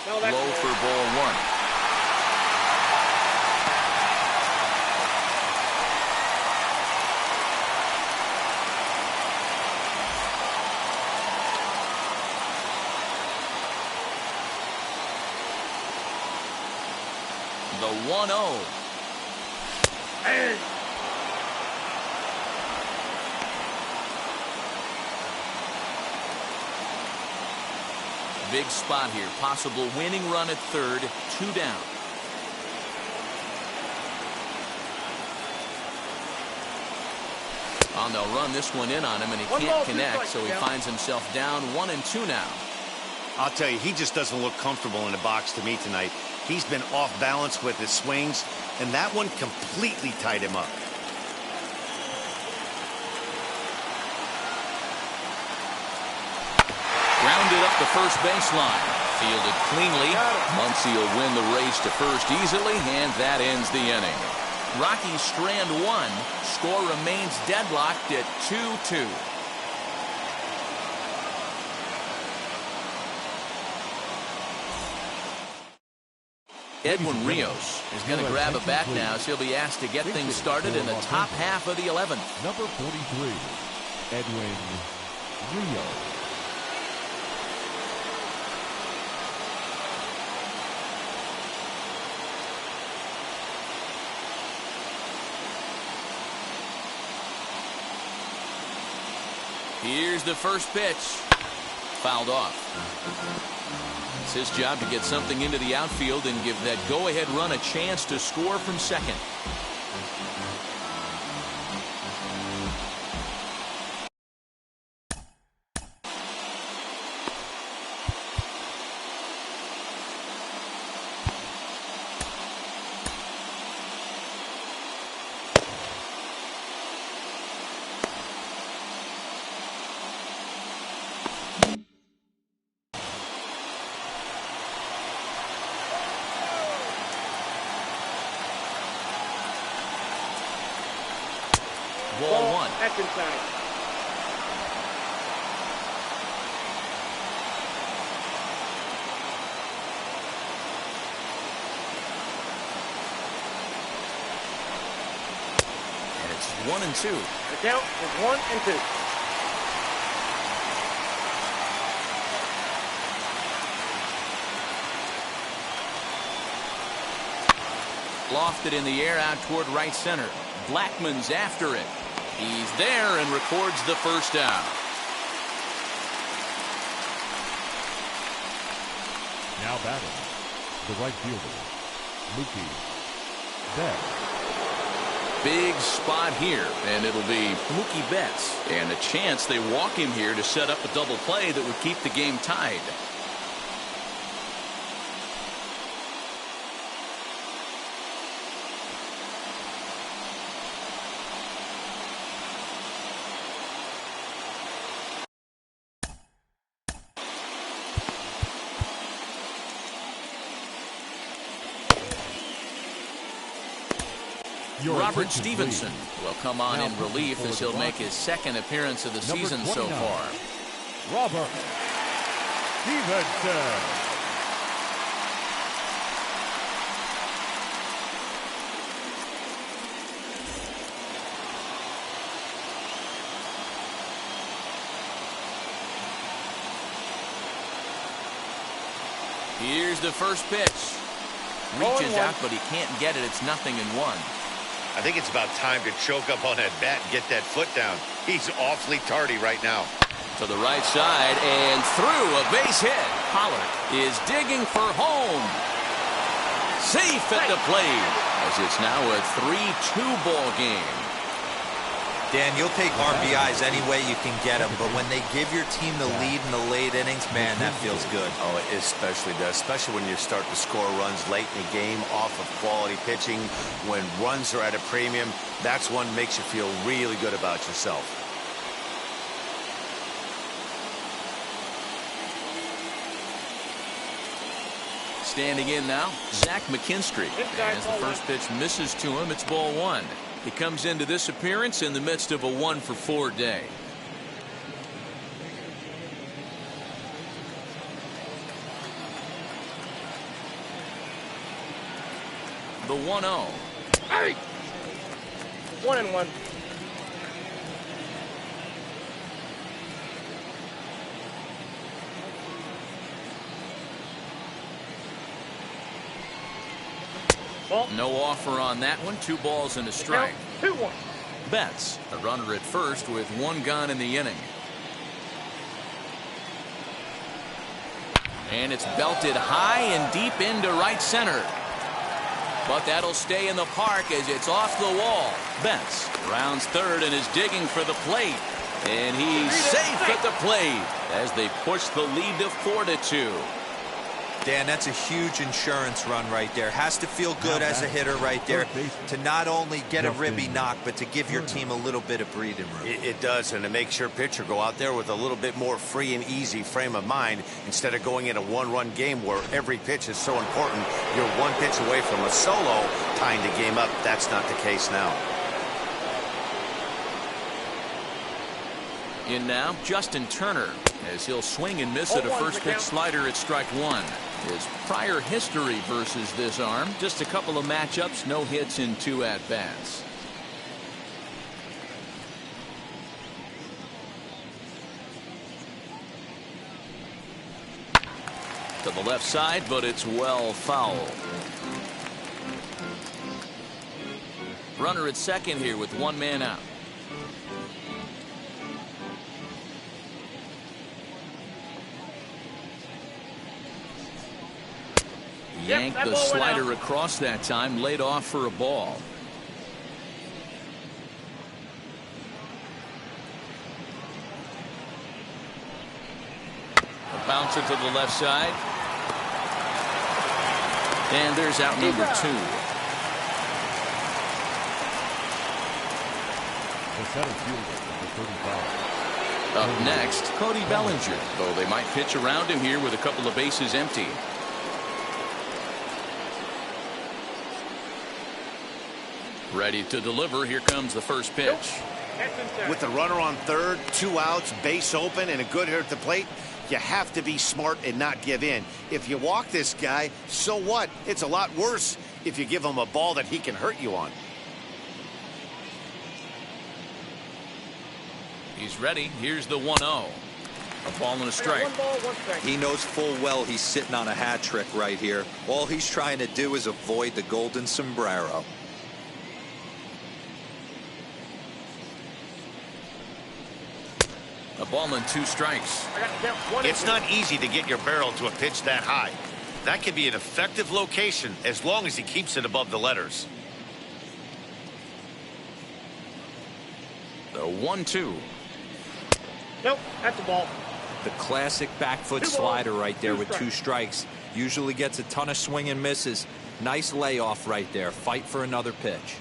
S1: Low for ball 1. The 1-0. Big spot here. Possible winning run at third. 2 down. They'll run this one in on him, and he can't connect, so he finds himself down 1-2 now.
S2: I'll tell you, he just doesn't look comfortable in the box to me tonight. He's been off balance with his swings, and that one completely tied him up.
S1: Grounded up the first baseline. Fielded cleanly. Muncy will win the race to first easily, and that ends the inning. Rockies strand 1. Score remains deadlocked at 2-2. Edwin Rios is going to grab a bat now, so he'll be asked to get things started in the top half of the 11th.
S3: Number 43, Edwin Rios.
S1: Here's the first pitch. Fouled off. It's his job to get something into the outfield and give that go-ahead run a chance to score from second. Ball one.
S5: That's inside.
S1: And it's 1-2.
S5: The count is 1-2.
S1: Lofted in the air out toward right center. Blackman's after it. He's there and records the first out.
S3: Now batting, the right fielder, Mookie Betts.
S1: Big spot here, and it'll be Mookie Betts. And a chance they walk him here to set up a double play that would keep the game tied. Robert Stevenson will come on in relief as he'll make his second appearance of the season so far.
S3: Robert Stevenson.
S1: Here's the first pitch. Reaches out, but he can't get it. It's 0-1.
S2: I think it's about time to choke up on that bat and get that foot down. He's awfully tardy right now.
S1: To the right side and through, a base hit. Pollock is digging for home. Safe at the plate as it's now a 3-2 ball game.
S4: Dan, you'll take RBIs any way you can get them, but when they give your team the lead in the late innings, man, that feels good.
S2: Oh, it especially does, especially when you start to score runs late in the game off of quality pitching. When runs are at a premium, that's one that makes you feel really good about yourself.
S1: Standing in now, Zach Mckinstry. And as the first pitch misses to him, it's ball one. He comes into this appearance in the midst of a 1-for-4 day. The 1-0.
S5: Hey! 1-1.
S1: No offer on that one. 2 balls and a strike.
S5: 2-1.
S1: Betts, a runner at first with 1 gone in the inning. And it's belted high and deep into right center. But that'll stay in the park as it's off the wall. Betts rounds third and is digging for the plate. And he's safe at the plate as they push the lead to 4-2.
S4: Dan, that's a huge insurance run right there. Has to feel good as a hitter right there to not only get a ribby knock, but to give your team a little bit of breathing room.
S2: It does, and it makes your pitcher go out there with a little bit more free and easy frame of mind instead of going in a 1-run game where every pitch is so important. You're 1 pitch away from a solo tying the game up. That's not the case now.
S1: In now, Justin Turner, as he'll swing and miss at a first pitch slider at strike 1. His prior history versus this arm, just a couple of matchups, no hits in 2 at-bats. To the left side, but it's well foul. Runner at second here with 1 man out. Yanked the slider across that time, laid off for a ball. A bouncer to the left side. And there's out number 2.
S3: The center fielder, number 35.
S1: Up next, Cody Bellinger, though they might pitch around him here with a couple of bases empty. Ready to deliver. Here comes the first pitch.
S2: With the runner on third, 2 outs, base open, and a good hitter at the plate, you have to be smart and not give in. If you walk this guy, so what? It's a lot worse if you give him a ball that he can hurt you on.
S1: He's ready. Here's the 1-0. A ball and a strike.
S4: He knows full well he's sitting on a hat trick right here. All he's trying to do is avoid the golden sombrero.
S1: A ball and 2 strikes.
S2: It's not easy to get your barrel to a pitch that high. That can be an effective location as long as he keeps it above the letters.
S1: The 1-2.
S5: Nope, that's a ball.
S4: The classic back foot slider right there with 2 strikes. Usually gets a ton of swing and misses. Nice layoff right there. Fight for another pitch.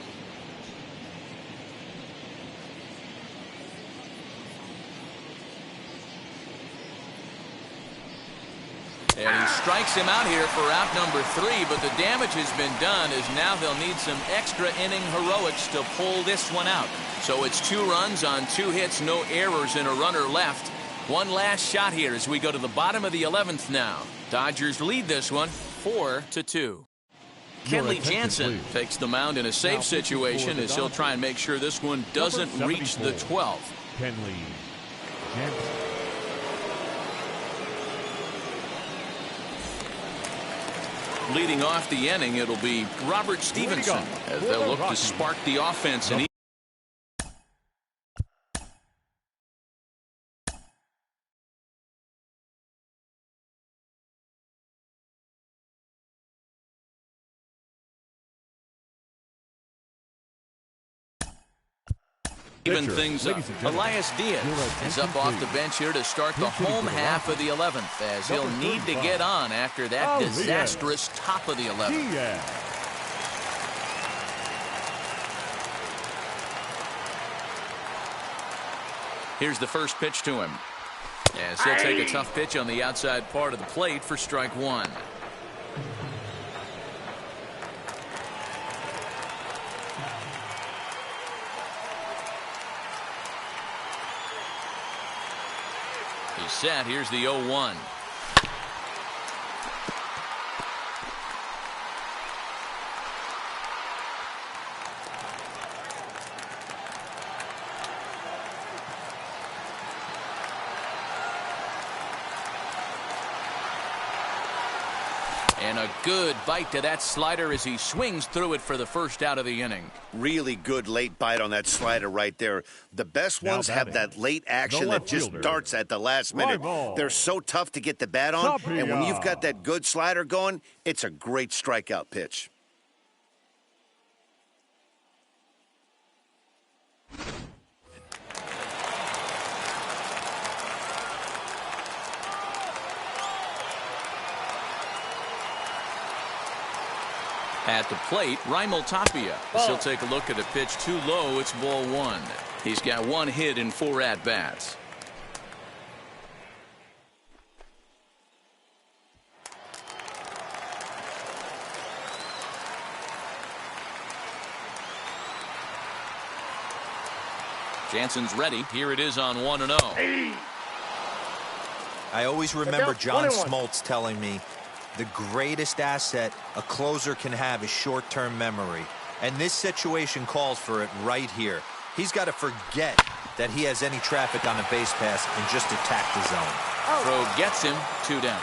S1: And he strikes him out here for out number 3, but the damage has been done as now they'll need some extra inning heroics to pull this one out. So it's 2 runs on 2 hits, no errors, and a runner left. One last shot here as we go to the bottom of the 11th now. Dodgers lead this one 4-2. Kinley Jansen takes the mound in a safe situation as he'll try and make sure this one doesn't reach the 12th.
S3: Kinley Jansen.
S1: Leading off the inning, it'll be Robert Stevenson as they'll look to spark the offense. And even things up. Elias Diaz is up off the bench here to start the home half of the 11th as he'll need to get on after that disastrous top of the 11th. Here's the first pitch to him as he'll take a tough pitch on the outside part of the plate for strike 1. He's set. Here's the 0-1. And a good bite to that slider as he swings through it for the first out of the inning.
S2: Really good late bite on that slider right there. The best ones have that late action that just darts at the last minute. They're so tough to get the bat on, and when you've got that good slider going, it's a great strikeout pitch.
S1: At the plate, Rimel Tapia. As he'll take a look at a pitch too low. It's ball 1. He's got 1 hit in 4 at-bats. Jansen's ready. Here it is on 1-0.
S4: I always remember John Smoltz telling me the greatest asset a closer can have is short-term memory. And this situation calls for it right here. He's got to forget that he has any traffic on a base pass and just attack the zone.
S1: Throw gets him. 2 down.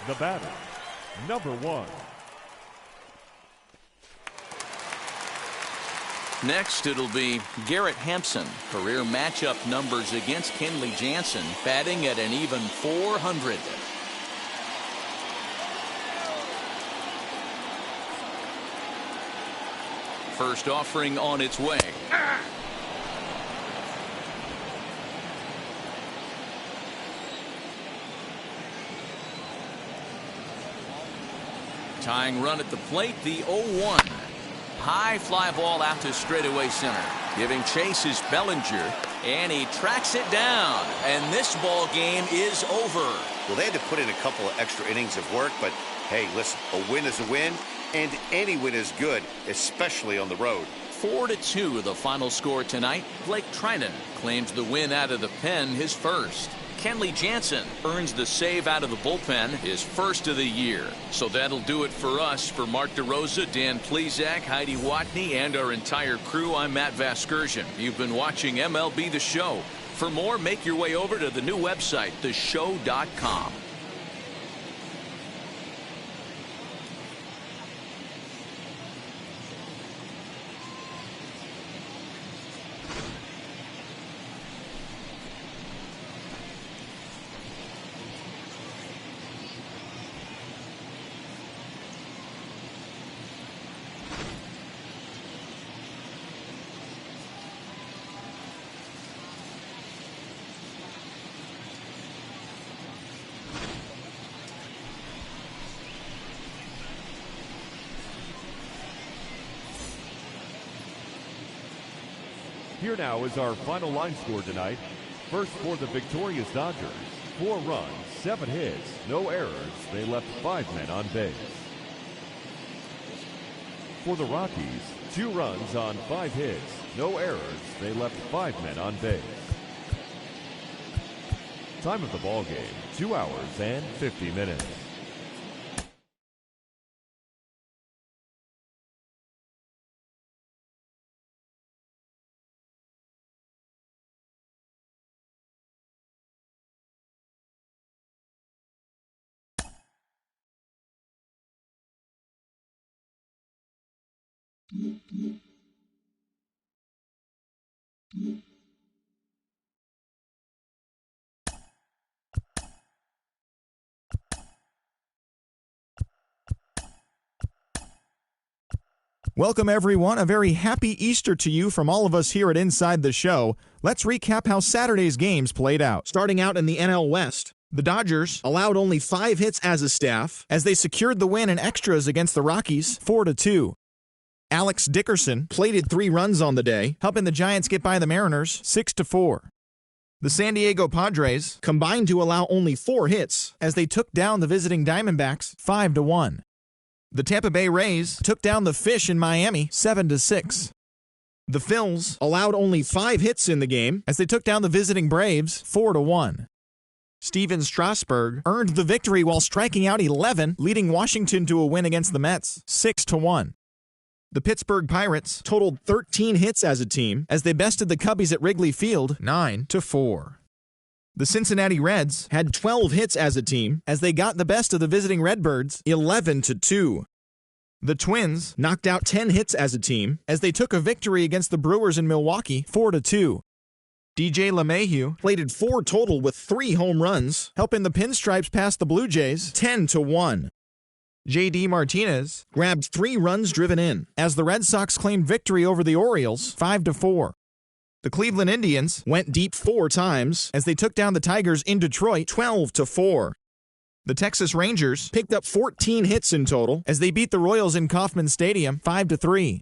S3: The batter, number 1.
S1: Next, it'll be Garrett Hempson. Career matchup numbers against Kinley Jansen, batting at an even .400. First offering on its way. Tying run at the plate, the 0-1. High fly ball out to straightaway center. Giving chase is Bellinger, and he tracks it down. And this ball game is over.
S2: Well, they had to put in a couple of extra innings of work, but hey, listen, a win is a win, and any win is good, especially on the road.
S1: 4-2 the final score tonight. Blake Trinan claims the win out of the pen, his first. Kenley Jansen earns the save out of the bullpen, his first of the year. So that'll do it for us. For Mark DeRosa, Dan Plezak, Heidi Watney, and our entire crew, I'm Matt Vasgersian. You've been watching MLB The Show. For more, make your way over to the new website, theshow.com.
S3: Here now is our final line score tonight. First for the victorious Dodgers, 4 runs, 7 hits, no errors. They left 5 men on base. For the Rockies, 2 runs on 5 hits, no errors. They left 5 men on base. Time of the ball game, 2 hours and 50 minutes.
S8: Welcome, everyone. A very happy Easter to you from all of us here at Inside the Show. Let's recap how Saturday's games played out. Starting out in the NL West, the Dodgers allowed only 5 hits as a staff as they secured the win in extras against the Rockies 4-2. Alex Dickerson plated 3 runs on the day, helping the Giants get by the Mariners 6-4. The San Diego Padres combined to allow only 4 hits as they took down the visiting Diamondbacks 5-1. The Tampa Bay Rays took down the Fish in Miami 7-6. The Phils allowed only 5 hits in the game as they took down the visiting Braves 4-1. Steven Strasburg earned the victory while striking out 11, leading Washington to a win against the Mets 6-1. The Pittsburgh Pirates totaled 13 hits as a team as they bested the Cubbies at Wrigley Field 9-4. The Cincinnati Reds had 12 hits as a team as they got the best of the visiting Redbirds 11-2. The Twins knocked out 10 hits as a team as they took a victory against the Brewers in Milwaukee 4-2. DJ LeMahieu plated 4 total with 3 home runs, helping the Pinstripes pass the Blue Jays 10-1. J.D. Martinez grabbed 3 runs driven in as the Red Sox claimed victory over the Orioles 5-4. The Cleveland Indians went deep 4 times as they took down the Tigers in Detroit 12-4. The Texas Rangers picked up 14 hits in total as they beat the Royals in Kauffman Stadium 5-3.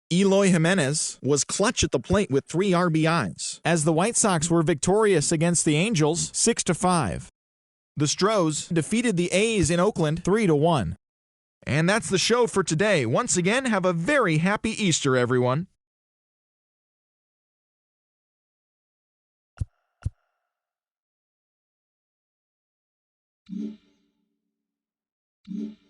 S8: Eloy Jimenez was clutch at the plate with 3 RBIs as the White Sox were victorious against the Angels 6-5. The Stros defeated the A's in Oakland 3-1. And that's the show for today. Once again, have a very happy Easter, everyone.
S9: Mm-hmm.